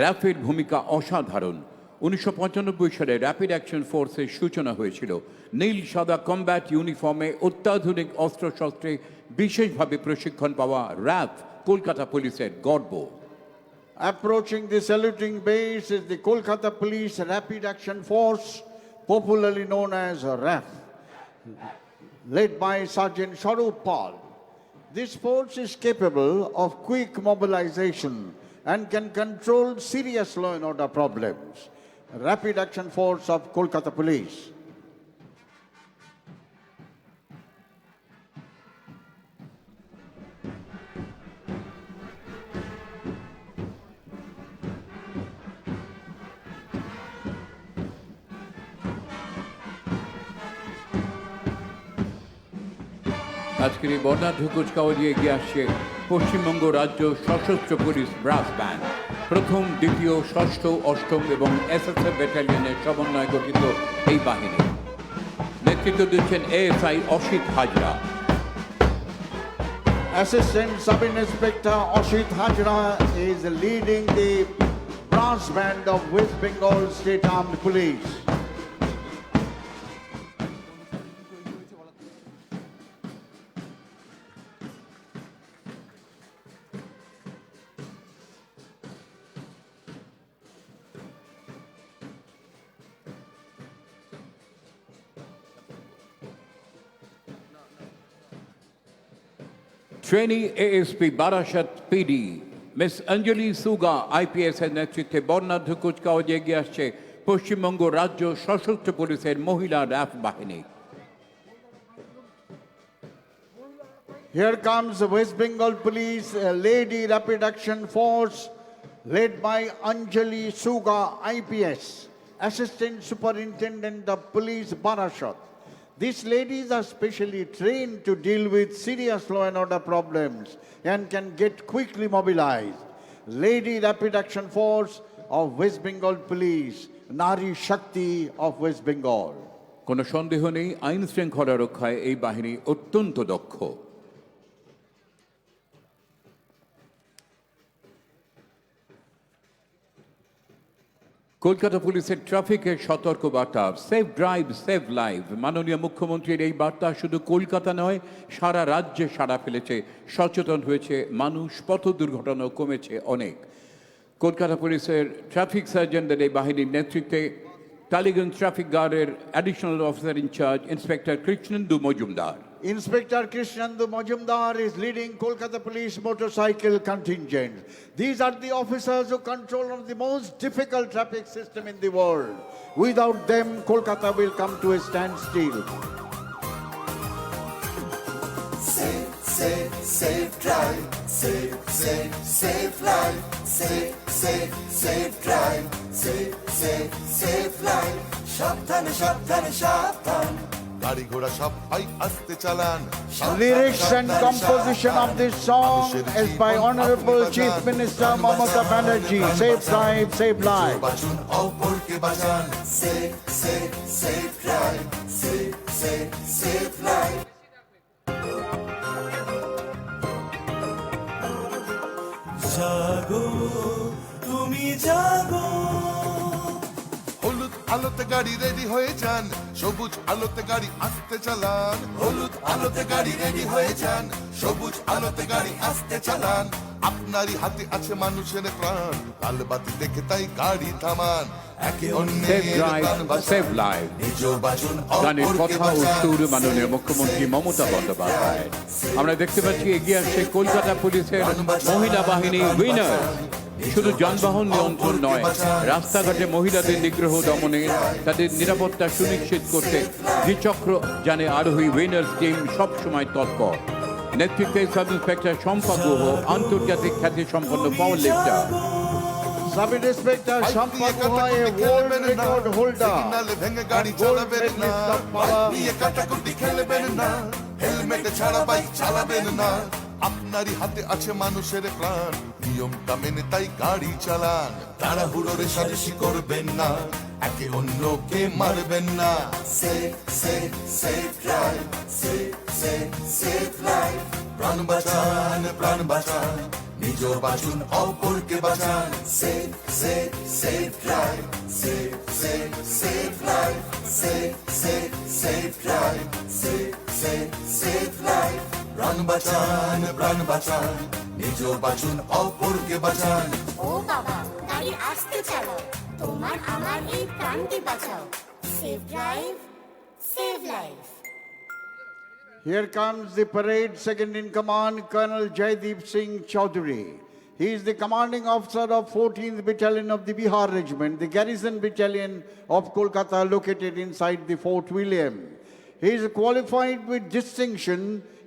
র্যাফের ভূমিকা অসাধারণ। 1995 সালে র্যাপিড অ্যাকশন ফোর্সের সূচনা হয়েছিল। নীল সাদা কমব্যাট ইউনিফর্মে অত্যাধুনিক অস্ত্রশস্ত্রে বিশেষভাবে প্রশিক্ষণ পাওয়া র্যাফ কলকাতা পুলিশের গর্ব। Approaching the saluting base is the Kolkata Police Rapid Action Force, popularly known as RAF, led by Sergeant Swarup Pal. This force is capable of quick mobilization and can control serious law and order problems. Rapid Action Force of Kolkata Police. আজকের এই বর্ণাঢ্য কুচকাওয়াজে এগিয়ে আসছে পশ্চিমবঙ্গ রাজ্য সশস্ত্র police brass band. প্রথম, দ্বিতীয়, ষষ্ঠ, অষ্টম এবং এসএসএফ ব্যাটালিয়নের সমন্বয়ে গঠিত এই বাহিনী। নেতৃত্ব দিচ্ছেন ASI Asit Hazra. Assistant Sub-Inspector Ashit Hajra is leading the brass band of West Bengal State Armed Police. Trainee ASP Barasat PD Miss Anjali Suga IPS এর নেতৃত্বে বর্ণাঢ্য কুচকাওয়াজে এগিয়ে আসছে পশ্চিমবঙ্গ রাজ্য সশস্ত্র পুলিশের মহিলা র্যাফ বাহিনী। Here comes the West Bengal Police Lady Rapid Action Force led by Anjali Suga IPS, Assistant Superintendent of Police Barashat. These ladies are specially trained to deal with serious law and order problems and can get quickly mobilized. Lady Rapid Action Force of West Bengal Police, Nari Shakti of West Bengal. কোনো সন্দেহ নেই, আইন শৃঙ্খলা রক্ষায় এই বাহিনী অত্যন্ত দক্ষ। কলকাতা পুলিশের ট্রাফিকের সতর্ক বার্তা, সেফ ড্রাইভ সেভ লাইফ। মাননীয় মুখ্যমন্ত্রীর এই বার্তা শুধু কলকাতা নয়, সারা রাজ্যে সাড়া ফেলেছে। সচেতন হয়েছে মানুষ, পথ দুর্ঘটনাও কমেছে অনেক। কলকাতা পুলিশের ট্রাফিক সার্জনদের এই বাহিনীর নেতৃত্বে টালিগঞ্জ ট্রাফিক গার্ডের additional officer in charge inspector Krishnendu Majumdar. Inspector Krishnendu Majumdar is leading Kolkata Police motorcycle contingent. These are the officers who control one of the most difficult traffic system in the world. Without them, Kolkata will come to a standstill. Safe, safe, safe drive. Safe, safe, safe life. Safe, safe, safe drive. Safe, safe, safe life. সাবধানে সাবধানে সাবধান। গাড়ি ঘোড়া সবাই আস্তে চালান। Lyrics and composition of this song is by Honorable Chief Minister Mamata Banerjee. Safe drive, save life. বাঁচুন অপরকে বাঁচান। Safe, safe, safe drive. Safe, safe, safe life. জাগো তুমি জাগো। হলুদ আলোতে গাড়ি রেডি হয়ে যান, সবুজ আলোতে গাড়ি আস্তে চালান। হলুদ আলোতে গাড়ি রেডি হয়ে যান, সবুজ আলোতে গাড়ি আস্তে চালান। আপনারই হাতে আছে মানুষের প্রাণ, লাল বাতি দেখে তাই গাড়ি থামান। একে সেভ অন্যের ড্রাইভ প্রাণ সেভ বাঁচান। লাইফ। নিজেও বাঁচুন গানের অপরকে কথা ও বাঁচান। সুর মাননীয় মুখ্যমন্ত্রী মমতা বন্দ্যোপাধ্যায়। আমরা দেখতে পাচ্ছি এগিয়ে আসছে কলকাতা পুলিশের মহিলা বাহিনী উইনার। শুধু যানবাহন নিয়ন্ত্রণ নয়, রাস্তাঘাটে মহিলাদের নিগ্রহ দমনে, তাদের নিরাপত্তা সুনিশ্চিত করতে দ্বিচক্র যানে আরোহী উইনার্স টিম সবসময় তৎপর। নেতৃত্বে সাব ইন্সপেক্টর শম্পা গুহ, আন্তর্জাতিক খ্যাতি সম্পন্ন পাওয়ার লিফটার। Sub Inspector Shampa Guha, a world record holder ভেঙে গাড়ি and gold চালাবেন না, medalist of power. নিয়ে কাটাকুটি খেলবেন না, হেলমেট ছাড়া বাইক চালাবেন না। আপনারই হাতে আছে মানুষের প্রাণ, নিয়মটা মেনে তাই গাড়ি চালান। তাড়াহুড়ো রেশারেশি করবেন না, একে অন্যকে মারবেন না। Safe, safe, safe drive. Safe, safe, safe life. প্রাণ বাঁচান, প্রাণ বাঁচান, নিজ বাঁচুন, অপরকে বাঁচান। Safe, safe, safe drive. Safe, safe, safe life. Safe, safe, safe drive. Safe, safe, safe life. প্রাণ বাঁচান, প্রাণ বাঁচান, নিজ বাঁচুন, অপরকে বাঁচান। ও বাবা, গাড়ি আসতে চালাও, তোমার আমার এই প্রাণকে বাঁচাও। Safe drive, save life. Here comes the parade second in command, Colonel Jaideep Singh Chaudhary. He is the commanding officer of 14th Battalion of the Bihar Regiment, the garrison battalion of Kolkata located inside the Fort William. He is qualified with distinction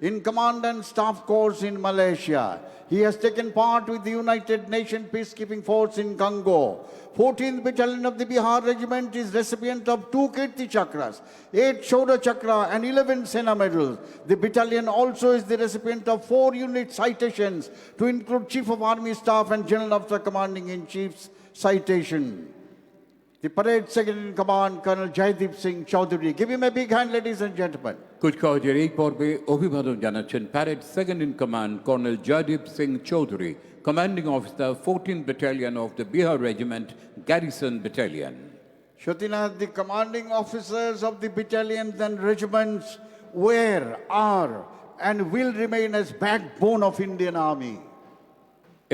in Command and Staff Course in Malaysia. He has taken part with the United Nations Peacekeeping Force in Congo. 14th Battalion of the Bihar Regiment is recipient of 2 Kirti Chakras, 8 Shoda Chakra and 11 Sena medals. The battalion also is the recipient of 4 unit citations to include Chief of Army Staff and General Officer Commanding in Chief's citation. The parade second in command, Colonel Jaideep Singh Chaudhary. Give him a big hand, ladies and gentlemen. কুচকাওয়াজের এই পর্বে অভিবাদন জানাচ্ছেন parade second in command colonel Joydeep Singh Chowdhury, commanding officer 14th Battalion of the Bihar Regiment, Garrison Battalion. Shatinath, the commanding officers of the battalions and regiments were, are, and will remain as backbone of Indian Army.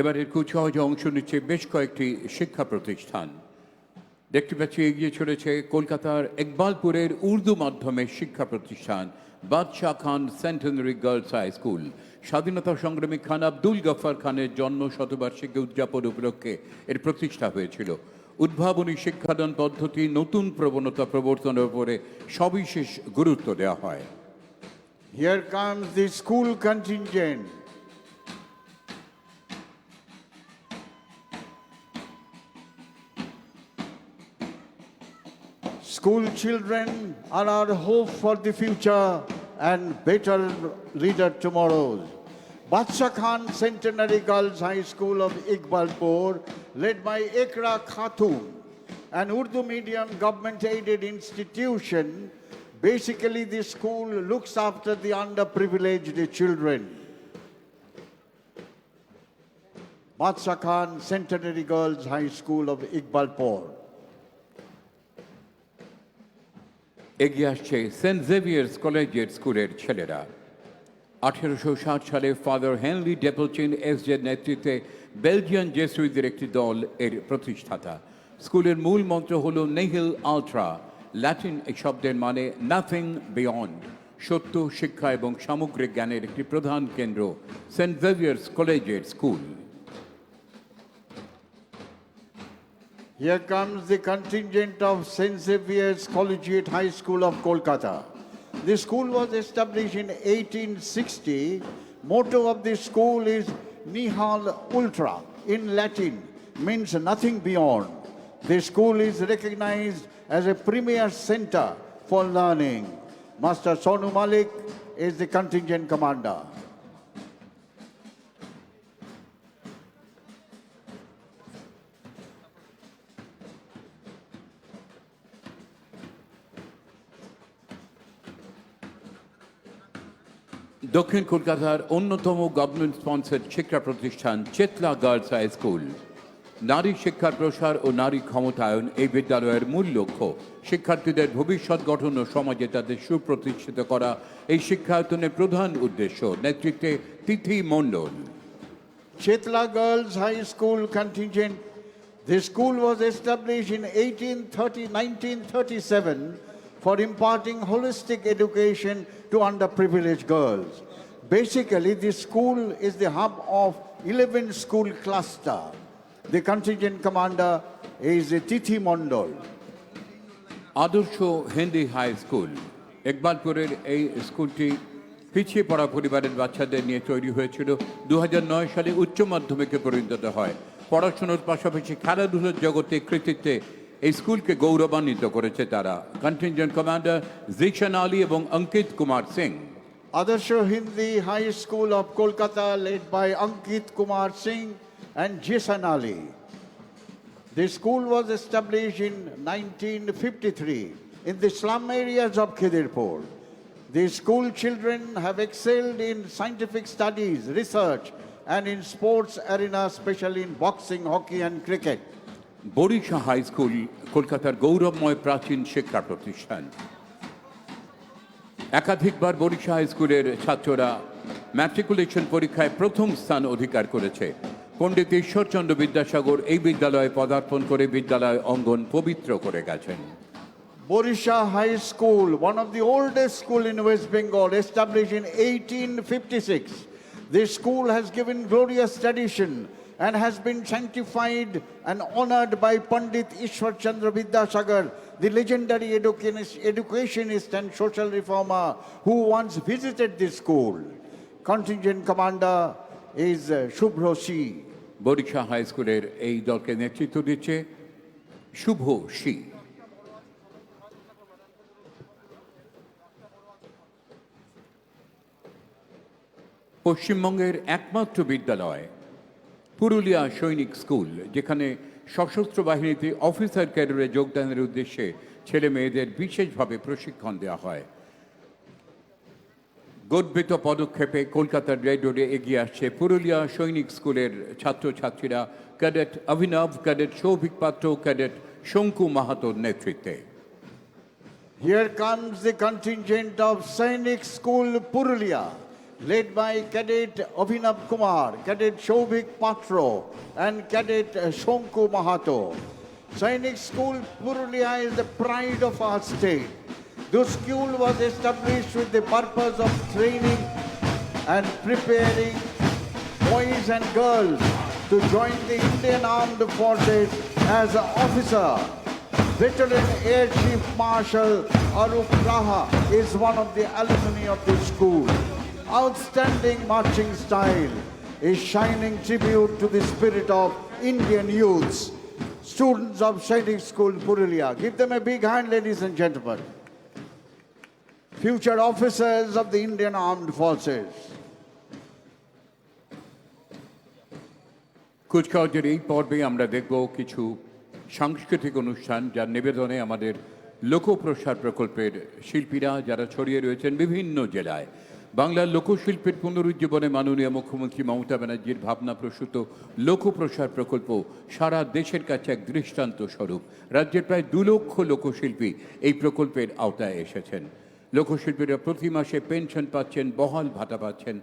এবারের কুচকাওয়াজে অংশ নিচ্ছে বেশ কয়েকটি শিক্ষা প্রতিষ্ঠান। দেখতে পাচ্ছি এগিয়ে চলেছে কলকাতার ইকবালপুরের উর্দু মাধ্যমের শিক্ষা প্রতিষ্ঠান বাদশাহ খান সেন্টেনারি গার্লস হাই স্কুল। স্বাধীনতা সংগ্রামী খান আব্দুল গফর খানের জন্ম শতবার্ষিকী উদযাপন উপলক্ষে এর প্রতিষ্ঠা হয়েছিল। উদ্ভাবনী শিক্ষাদান পদ্ধতি, নতুন প্রবণতা প্রবর্তনের উপরে সবিশেষ গুরুত্ব দেওয়া হয়। Here comes the school contingent. School children are our hope for the future and better leader tomorrows. Badshah Khan Centenary Girls High School of Iqbalpur, led by Ikra Khatun, an Urdu medium government-aided institution. Basically, this school looks after the underprivileged children. Badshah Khan Centenary Girls High School of Iqbalpur. এগিয়ে আসছে Saint Xavier's কলেজের স্কুলের ছেলেরা। 1860 সালে father Henry ডেপলচিন এসজের নেতৃত্বে Belgian জেসুইটদের একটি দল এর প্রতিষ্ঠাতা। স্কুলের মূল মন্ত্র হল নেহিল আলট্রা, ল্যাটিন এই শব্দের মানে নাথিং বিয়ন্ড, সত্য, শিক্ষা এবং সামগ্রিক জ্ঞানের একটি প্রধান কেন্দ্র সেন্ট জেভিয়ার্স কলেজের school. Here comes the contingent of St. Xavier's Collegiate High School of Kolkata. The school was established in 1860. Motto of the school is Nihil Ultra, in Latin, means nothing beyond. The school is recognized as a premier center for learning. Master Sonu Malik is the contingent commander. দক্ষিণ কলকাতার অন্যতম government sponsored শিক্ষা প্রতিষ্ঠান Chetla girls high school. নারী শিক্ষার প্রসার ও নারী ক্ষমতায়ন এই বিদ্যালয়ের মূল লক্ষ্য। শিক্ষার্থীদের ভবিষ্যৎ গঠন ও সমাজে তাদের সুপ্রতিষ্ঠিত করা এই শিক্ষায়তনের প্রধান উদ্দেশ্য। নেতৃত্বে তিথি মণ্ডল। Chetla Girls High School contingent. The school was established in 1937 for imparting holistic education to underprivileged girls. Basically, this school is the hub of 11 school cluster. The contingent commander is Tithi Mondol. আদর্শ Hindi high school ইকবালপুরের এই স্কুলটি পিছিয়ে পড়া পরিবারের বাচ্চাদের নিয়ে তৈরি হয়েছিল। 2009 সালে উচ্চ মাধ্যমিকে পরিণত হয়। পড়াশোনার পাশাপাশি খেলাধুলার জগতে কৃতিত্বে এই স্কুলকে গৌরবান্বিত করেছে তারা। কন্টিনজেন্ট কমান্ডার জিশান আলী এবং Ankit Kumar Singh. Adarsha Hindi High School of Kolkata, led by Ankit Kumar Singh and Jason Ali. The school was established in 1953 in the slum areas of Khidirpur. The school children have excelled in scientific studies, research, and in sports arena, especially in boxing, hockey, and cricket. Barisha high school কলকাতার গৌরবময় প্রাচীন শিক্ষা প্রতিষ্ঠান। একাধিকবার Barisha high স্কুলের ছাত্ররা matriculation পরীক্ষায় প্রথম স্থান অধিকার করেছে। পণ্ডিত ঈশ্বরচন্দ্র বিদ্যাসাগর এই বিদ্যালয়ে পদার্পণ করে বিদ্যালয় অঙ্গন পবিত্র করে গেছেন। Borisha High School, one of the oldest school in West Bengal, established in 1856. This school has given glorious tradition and has been sanctified and honored by Pandit Ishwar Chandra Vidyasagar, the legendary educationist and social reformer who once visited this school. Contingent commander is Shubhro Shi. Barisha high স্কুলের এই দলকে নেতৃত্ব দিচ্ছে শুভ she. পশ্চিমবঙ্গের একমাত্র বিদ্যালয় পুরুলিয়া সৈনিক school, যেখানে সশস্ত্র বাহিনীতে অফিসার ক্যাডারে যোগদানের উদ্দেশ্যে ছেলে মেয়েদের বিশেষভাবে প্রশিক্ষণ দেওয়া হয়। গর্বিত পদক্ষেপে কলকাতার রেড রোডে এগিয়ে আসছে পুরুলিয়া সৈনিক স্কুলের ছাত্রছাত্রীরা ক্যাডেট অভিনব, ক্যাডেট সৌভিক পাত্র, ক্যাডেট শঙ্কু মাহাতোর নেতৃত্বে। Here comes the contingent of Sainik School Purulia, led by Cadet Abhinav Kumar, Cadet Shobhik Patro, and Cadet Shonku Mahato. Sainik School Purulia is the pride of our state. The school was established with the purpose of training and preparing boys and girls to join the Indian Armed Forces as an officer. Veteran Air Chief Marshal Arup Raha is one of the alumni of the school. Outstanding marching style is shining tribute to the spirit of Indian youths. Students of Sainik School Purulia, give them a big hand, ladies and gentlemen. Future officers of the Indian Armed Forces. কুচকাওয়াজের এই পর্বে আমরা দেখব কিছু সাংস্কৃতিক অনুষ্ঠান, যার নিবেদনে আমাদের লোকপ্রসার প্রকল্পের শিল্পীরা যারা ছড়িয়ে রয়েছেন বিভিন্ন জেলায়। বাংলার লোকশিল্পের পুনরুজ্জীবনে মাননীয় মুখ্যমন্ত্রী মমতা ব্যানার্জির ভাবনাপ্রসূত লোকপ্রসার প্রকল্প সারা দেশের কাছে এক দৃষ্টান্ত স্বরূপ। রাজ্যের প্রায় 2 লক্ষ লোকশিল্পী এই প্রকল্পের আওতায় এসেছেন। লোকশিল্পীরা প্রতি মাসে পেনশন পাচ্ছেন, বহাল ভাতা পাচ্ছেন।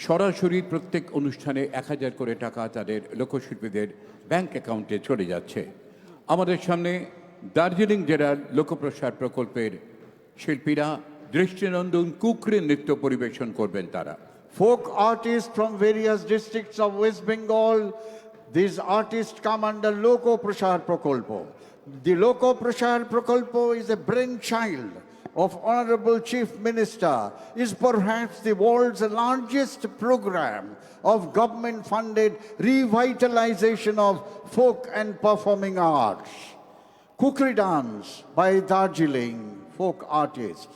সরাসরি প্রত্যেক অনুষ্ঠানে 1000 করে টাকা তাদের লোকশিল্পীদের ব্যাংক অ্যাকাউন্টে চলে যাচ্ছে। আমাদের সামনে দার্জিলিং জেলার লোকপ্রসার প্রকল্পের শিল্পীরা দৃষ্টিনন্দন কুকরি নৃত্য পরিবেশন করবেন তারা। Folk artists from various districts of West Bengal, these artists come under Loko Prashar Prakolpo. The Loko Prashar Prakolpo is a brainchild of Honorable Chief Minister, is perhaps the world's largest program of government-funded revitalization of folk and performing arts. Kukri dance by Darjeeling folk artists.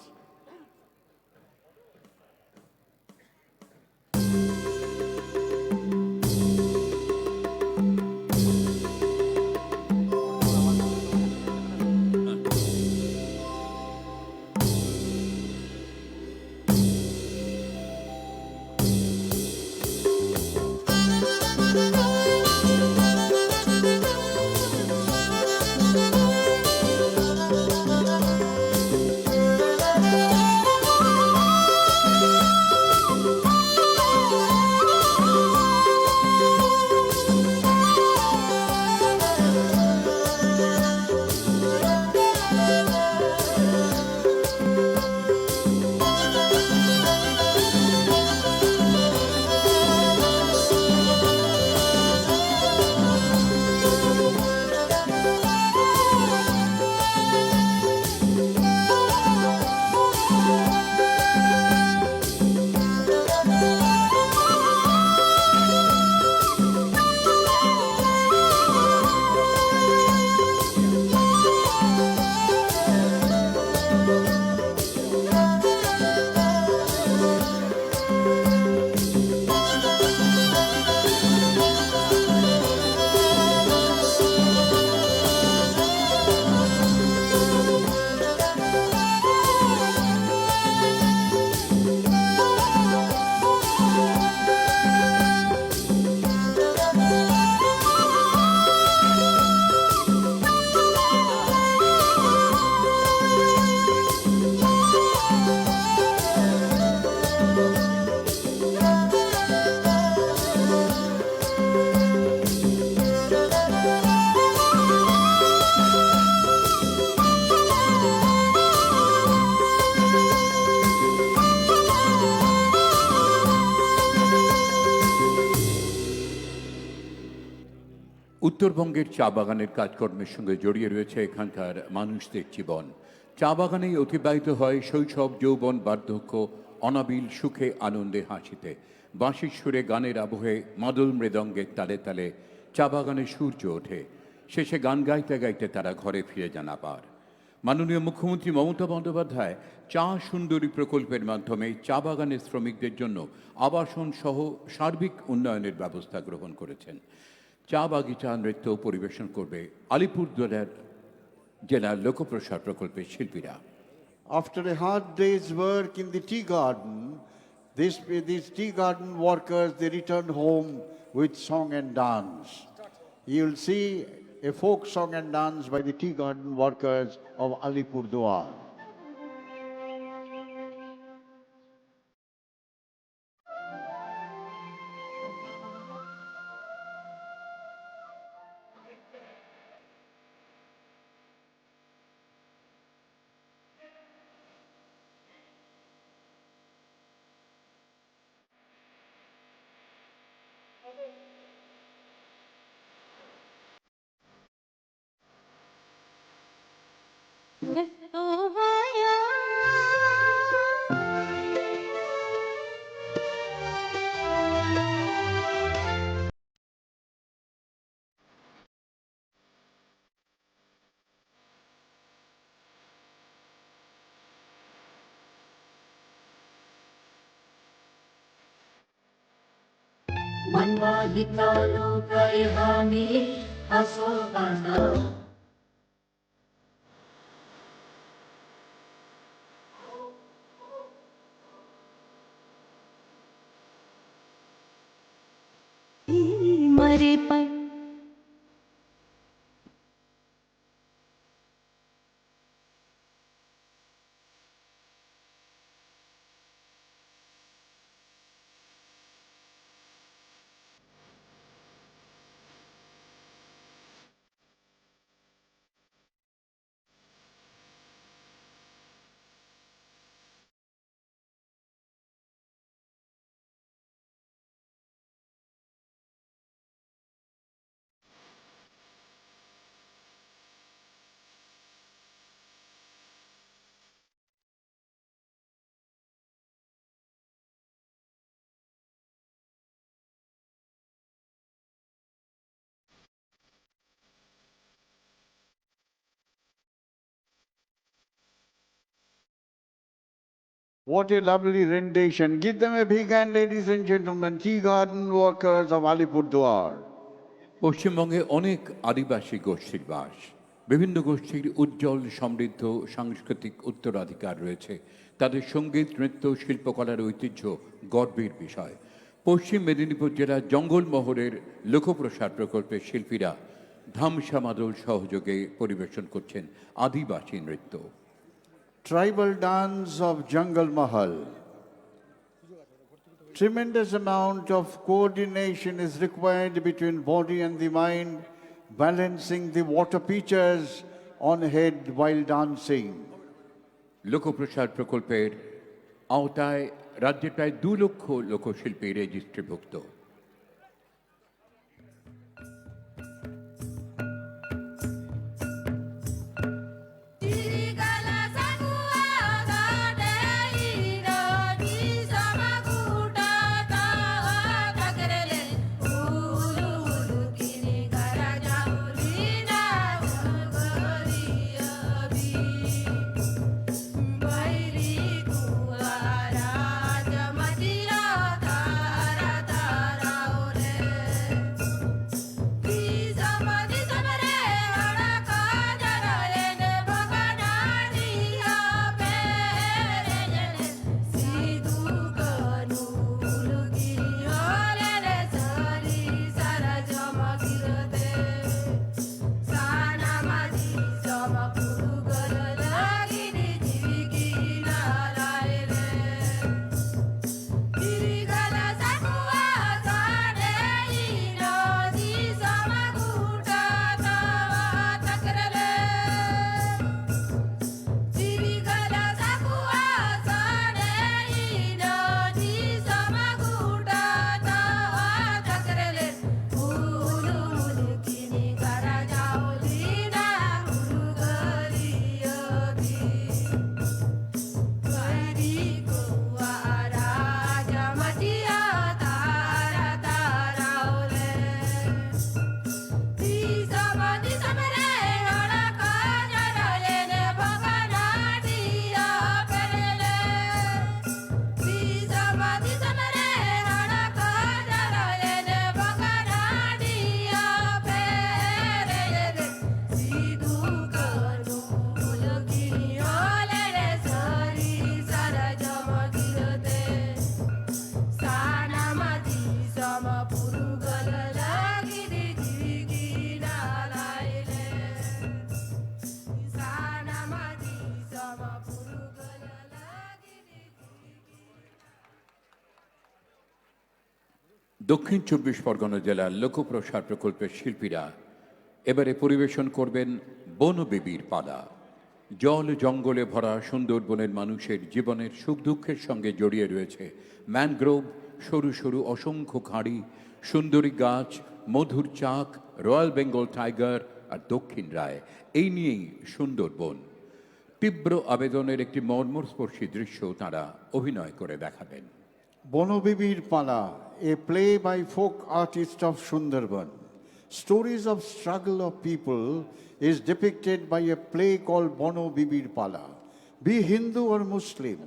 উত্তরবঙ্গের চা বাগানের কাজকর্মের সঙ্গে জড়িয়ে রয়েছে এখানকার মানুষদের জীবন। চা বাগানেই অতিবাহিত হয় শৈশব, যৌবন, বার্ধক্য, অনাবিল সুখে, আনন্দে, হাসিতে। বাঁশির সুরে, গানের আবহে, মাদল মৃদঙ্গের তালে তালে চা বাগানে সূর্য ওঠে। শেষে গান গাইতে গাইতে তারা ঘরে ফিরে যান আবার। মাননীয় মুখ্যমন্ত্রী মমতা বন্দ্যোপাধ্যায় চা সুন্দরী প্রকল্পের মাধ্যমে চা বাগানের শ্রমিকদের জন্য আবাসন সহ সার্বিক উন্নয়নের ব্যবস্থা গ্রহণ করেছেন। চা বাগিচা নৃত্য পরিবেশন করবে আলিপুরদুয়ার জেলার লোকপ্রসার প্রকল্পের শিল্পীরা। After a hard day's work in the tea garden, these tea garden workers, they return home with song and dance. You'll see a folk song and dance by the tea garden workers of Alipurduar. Manwahitalo kay hami asokana. Mare pai What a lovely rendition. Give them a big hand, ladies and gentlemen, tea garden workers of Alipurduar. পশ্চিমবঙ্গে অনেক আদিবাসী গোষ্ঠীর বাস। বিভিন্ন গোষ্ঠীর উজ্জ্বল সমৃদ্ধ সাংস্কৃতিক উত্তরাধিকার রয়েছে। তাদের সঙ্গীত, নৃত্য, শিল্পকলার ঐতিহ্য গর্বের বিষয়। পশ্চিম মেদিনীপুর জেলার জঙ্গলমহলের লোকপ্রসার প্রকল্পের শিল্পীরা ধামসা মাদল সহযোগে পরিবেশন করছেন আদিবাসী নৃত্য। Tribal dance of Jungle Mahal. Tremendous amount of coordination is required between body and the mind, balancing the water pitchers on head while dancing. লোকপ্রসার প্রকল্পের আওতায় রাজ্যে প্রায় 2 লক্ষ লোকশিল্পী রেজিস্ট্রিভুক্ত। দক্ষিণ ২৪ পরগনা জেলার লোকপ্রসার প্রকল্পের শিল্পীরা এবারে পরিবেশন করবেন বনবিবির পালা। জল জঙ্গলে ভরা সুন্দরবনের মানুষের জীবনের সুখ দুঃখের সঙ্গে জড়িয়ে রয়েছে ম্যানগ্রোভ, সরু সরু অসংখ্য খাঁড়ি, সুন্দরী গাছ, মধুর চাক, রয়্যাল বেঙ্গল টাইগার আর দক্ষিণ রায়। এই নিয়েই সুন্দরবন। তীব্র আবেদনের একটি মর্মস্পর্শী দৃশ্য তাঁরা অভিনয় করে দেখাবেন। Bonobibir Pala, a play by folk artists of Sundarban. Stories of struggle of people is depicted by a play called Bonobibir Pala. Be Hindu or Muslim,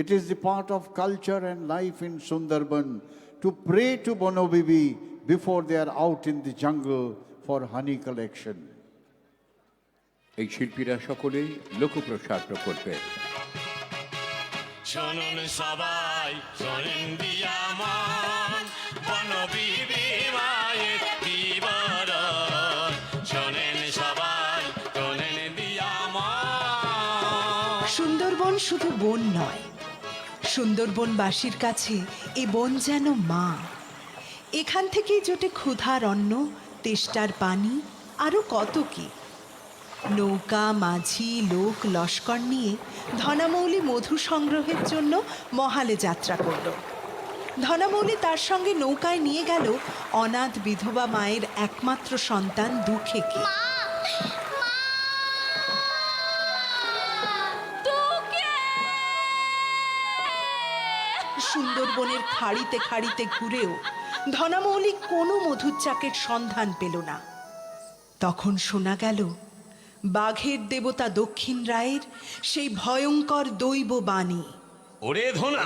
it is the part of culture and life in Sundarban to pray to Bonobibi before they are out in the jungle for honey collection. এই শিল্পীরা সকলেই লোকপ্রসার প্রকল্পের। শোনুন সবাই, শোনেন দিয়া মন, বনবিবি মায়ের বিবরণ। শোনেন সবাই, শোনেন দিয়া মন। সুন্দরবন শুধু বন নয়, সুন্দরবনবাসীর কাছে এ বন যেন মা। এখান থেকেই জোটে ক্ষুধার অন্ন, তেষ্টার পানি, আরও কত কি। নৌকা, মাঝি, লোক, লস্কর নিয়ে ধনামৌলি মধু সংগ্রহের জন্য মহালে যাত্রা করল। ধনামৌলি তার সঙ্গে নৌকায় নিয়ে গেল অনাথ বিধবা মায়ের একমাত্র সন্তান দুঃখেকে। সুন্দরবনের খাড়িতে খাড়িতে ঘুরেও ধনামৌলি কোনো মধুর চাকের সন্ধান পেল না। তখন শোনা গেল বাঘের দেবতা দক্ষিণ রায়ের সেই ভয়ঙ্কর দৈব বাণী। ওরে ধনা,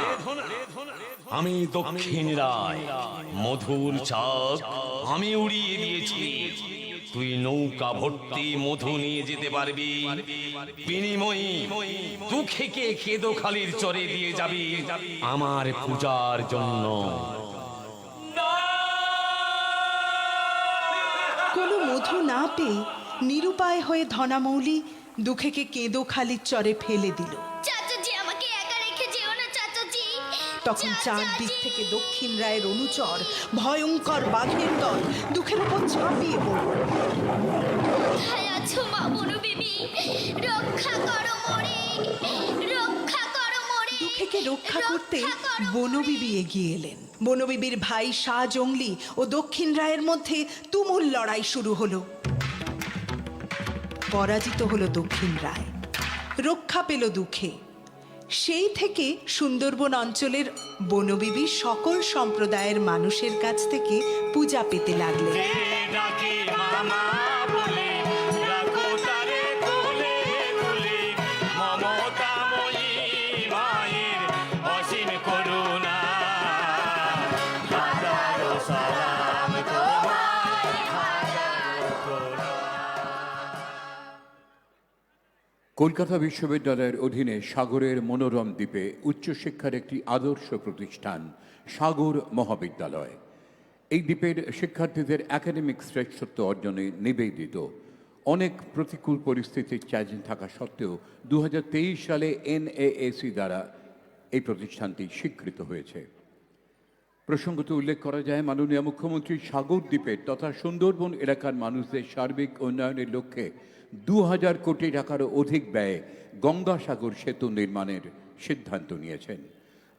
আমি দক্ষিণ রায়, মধুর চাক আমি উড়িয়ে দিয়েছি। তুই নৌকা ভর্তি মধু নিয়ে যেতে পারবি, বিনিময়ী দুঃখেকে খেদোখালির চরে দিয়ে যাবি আমার পূজার জন্য। কোনো মধু না পেয়ে নিরুপায় হয়ে ধনামৌলি দুঃখেকে কেঁদোখালির চরে ফেলে দিল। চাচাজি, আমাকে একা রেখে যেও না চাচাজি। তখন চারদিক থেকে দক্ষিণ রায়ের অনুচর ভয়ঙ্কর বাঘের দল দুঃখের উপর ঝাঁপিয়ে পড়ল। কোথায় আছো মা বনবিবি? রক্ষা করো মোরে, রক্ষা করো মোরে। দুঃখেকে রক্ষা করতে বনবিবি এগিয়ে এলেন। বনবিবির ভাই শাহ জংলি ও দক্ষিণ রায়ের মধ্যে তুমুল লড়াই শুরু হলো। পরাজিত হলো দক্ষিণ রায়, রক্ষা পেল দুঃখে। সেই থেকে সুন্দরবন অঞ্চলের বনবিবি সকল সম্প্রদায়ের মানুষের কাছ থেকে পূজা পেতে লাগলেন। কলকাতা বিশ্ববিদ্যালয়ের অধীনে সাগরের মনোরম দ্বীপে উচ্চশিক্ষার একটি আদর্শ প্রতিষ্ঠান সাগর মহাবিদ্যালয়। এই দ্বীপের শিক্ষার্থীদের একাডেমিক শ্রেষ্ঠত্ব অর্জনে নিবেদিত। অনেক প্রতিকূল পরিস্থিতির চ্যালেঞ্জ থাকা সত্ত্বেও 2023 সালে NAAC দ্বারা এই প্রতিষ্ঠানটি স্বীকৃত হয়েছে। প্রসঙ্গত উল্লেখ করা যায়, মাননীয় মুখ্যমন্ত্রী সাগর দ্বীপের তথা সুন্দরবন এলাকার মানুষদের সার্বিক উন্নয়নের লক্ষ্যে 2000 কোটি টাকারও অধিক ব্যয়ে গঙ্গাসাগর সেতু নির্মাণের সিদ্ধান্ত নিয়েছেন।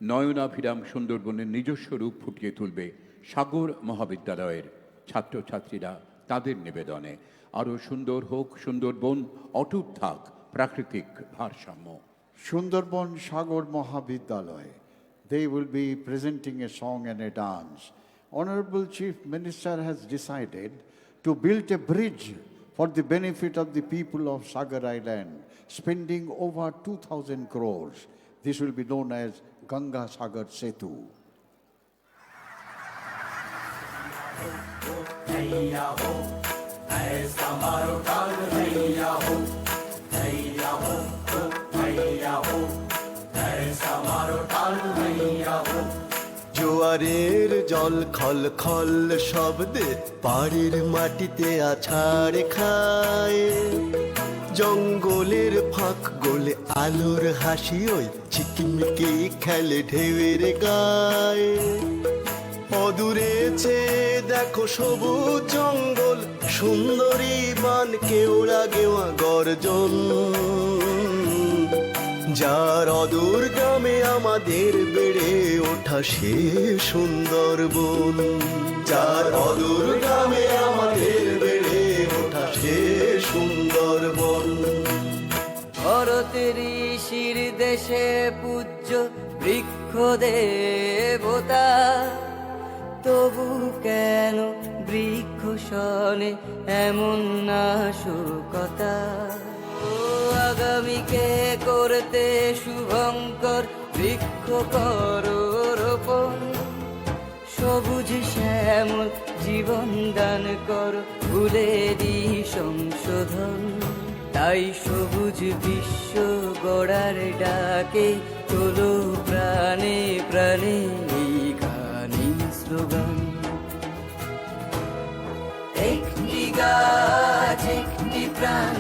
নয়নাভিরাম সুন্দরবনের নিজস্ব রূপ ফুটিয়ে তুলবে সাগর মহাবিদ্যালয়ের ছাত্রছাত্রীরা তাদের নিবেদনে। আরও সুন্দর হোক সুন্দরবন, অটুট থাক প্রাকৃতিক ভারসাম্য। Sundarban Sagar Mahavidyalaya, they will be presenting a song and a dance. Honorable Chief Minister has decided to build a bridge for the benefit of the people of Sagar Island, spending over 2,000 crores. This will be known as Ganga Sagar Setu. জোয়ারের জল খল খল শব্দে পাড়ের মাটিতে আছাড় খায়, জঙ্গলের ফাঁক গোলে আলোর হাসি ওই চিকিমিকি খেলে ঢেউয়ের গায়ে। অদূরে চেয়ে দেখো সবুজ জঙ্গল, সুন্দরী বান কেওড়া গেওয়া গর্জন। যার অদূর গ্রামে আমাদের বেড়ে ওঠা সে সুন্দরবন, যার অদূর গ্রামে আমাদের বেড়ে ওঠা সে সুন্দরবন। ভারতের ঋষির দেশে পূজ্য বৃক্ষ দেবতা, তবু কেন বৃক্ষ শনে এমন নাশকতা? ও আগামীকে করতে শুভঙ্কর বৃক্ষ করো রোপণ, সবুজ শ্যামল জীবন দান কর ভুলেরই সংশোধন। তাই সবুজ বিশ্ব গড়ার ডাকে চলো প্রাণে প্রাণে এই গানে স্লোগান। একটি গাছ একটি প্রাণ,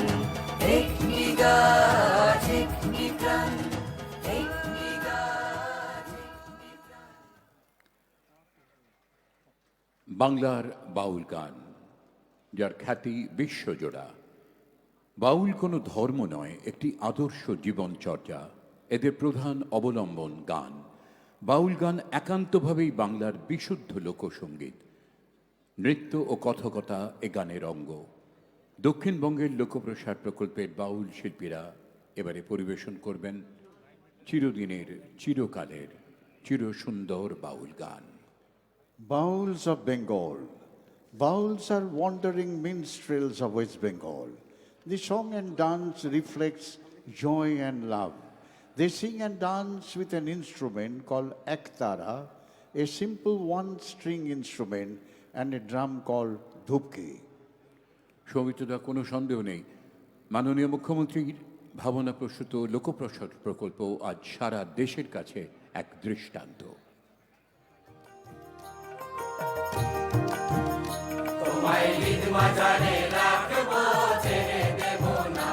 একটি গাছ একটি প্রাণ, একটি গাছ একটি প্রাণ। বাংলার বাউল গান, যার খ্যাতি বিশ্বজোড়া। বাউল কোনো ধর্ম নয়, একটি আদর্শ জীবনচর্যা। এদের প্রধান অবলম্বন গান। বাউল গান একান্তভাবেই বাংলার বিশুদ্ধ লোকসঙ্গীত। নৃত্য ও কথকতা এ গানের অঙ্গ। দক্ষিণবঙ্গের লোকপ্রসার প্রকল্পের বাউল শিল্পীরা এবারে পরিবেশন করবেন চিরদিনের, চিরকালের, চিরসুন্দর বাউল গান। Bowls of Bengal. Bowls are wandering minstrels of West Bengal. The song and dance reflects joy and love. They sing and dance with an instrument called ektara, a simple one-string instrument, and a drum called dhupki. সৌমিত্রদা, কোনো সন্দেহ নেই মাননীয় মুখ্যমন্ত্রীর ভাবনাপ্রসূত লোকপ্রসার প্রকল্প আজ সারা দেশের কাছে এক দৃষ্টান্ত। তোমায় ঈদ মাজারে রাখবো, ছেড়ে দেব না।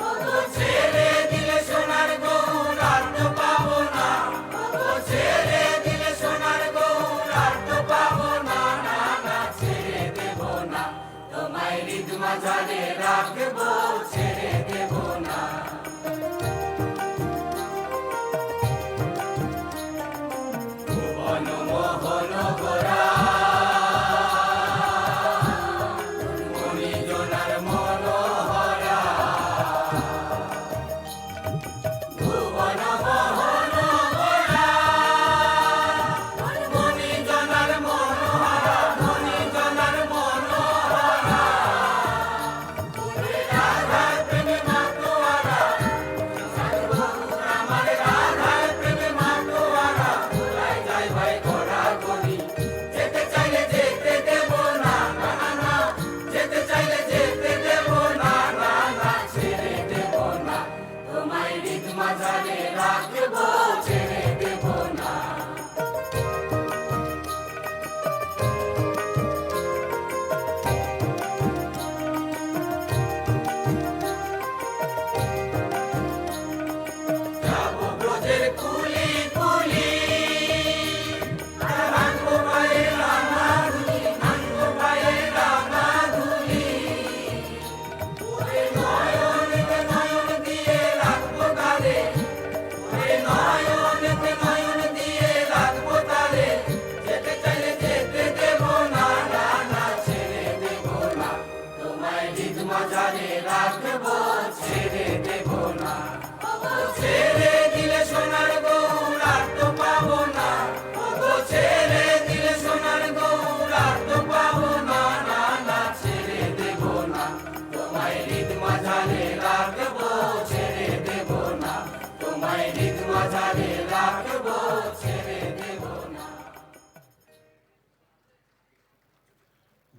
ওগো ছেড়ে দিলে সোনার গৌর আর তো পাবো না। ওগো ছেড়ে দিলে সোনার গৌর আর তো পাবো না। না না ছেড়ে দেব না, তোমায় ঈদ মাজারে রাখবো, ছেড়ে দেব না। ভুবন মোহন গোরা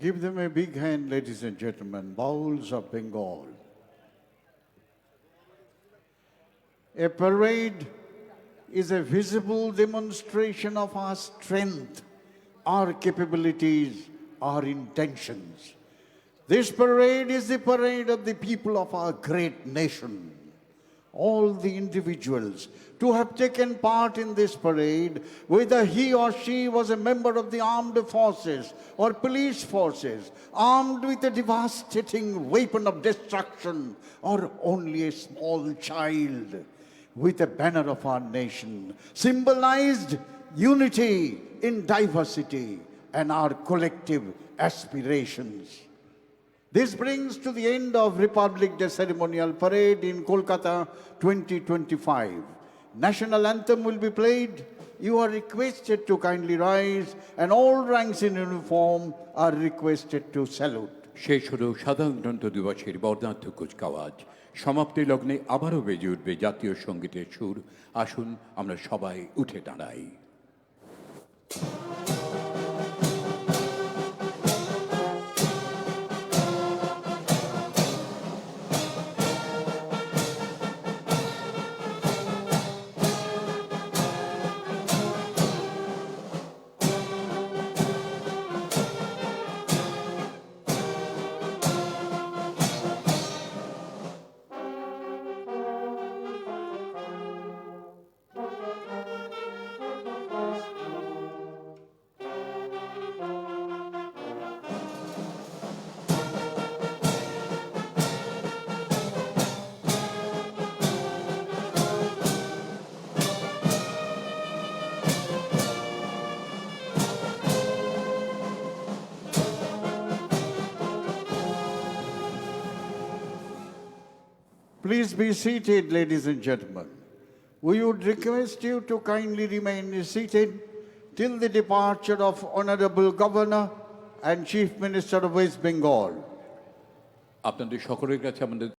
Give them a big hand, ladies and gentlemen. Bowls of Bengal. A parade is a visible demonstration of our strength, our capabilities, our intentions. This parade is the parade of the people of our great nation. all the individuals to have taken part in this parade, whether he or she was a member of the armed forces or police forces, armed with a devastating weapon of destruction, or only a small child with a banner of our nation, symbolized unity in diversity and our collective aspirations. This brings to the end of Republic Day ceremonial parade in Kolkata 2025. National anthem will be played. You are requested to kindly rise, and all ranks in uniform are requested to salute. শেষ হলো সাধারণতন্ত্র দিবসের বর্ণাঢ্য কুচকাওয়াজ। সমাপ্তি লগ্নে আবারও বেজে উঠবে জাতীয় সঙ্গীতের সুর। আসুন আমরা সবাই উঠে দাঁড়াই। Please be seated, ladies and gentlemen. We would request you to kindly remain seated till the departure of Honorable Governor and Chief Minister of West Bengal. আপনাদের সকলের কাছে আমাদের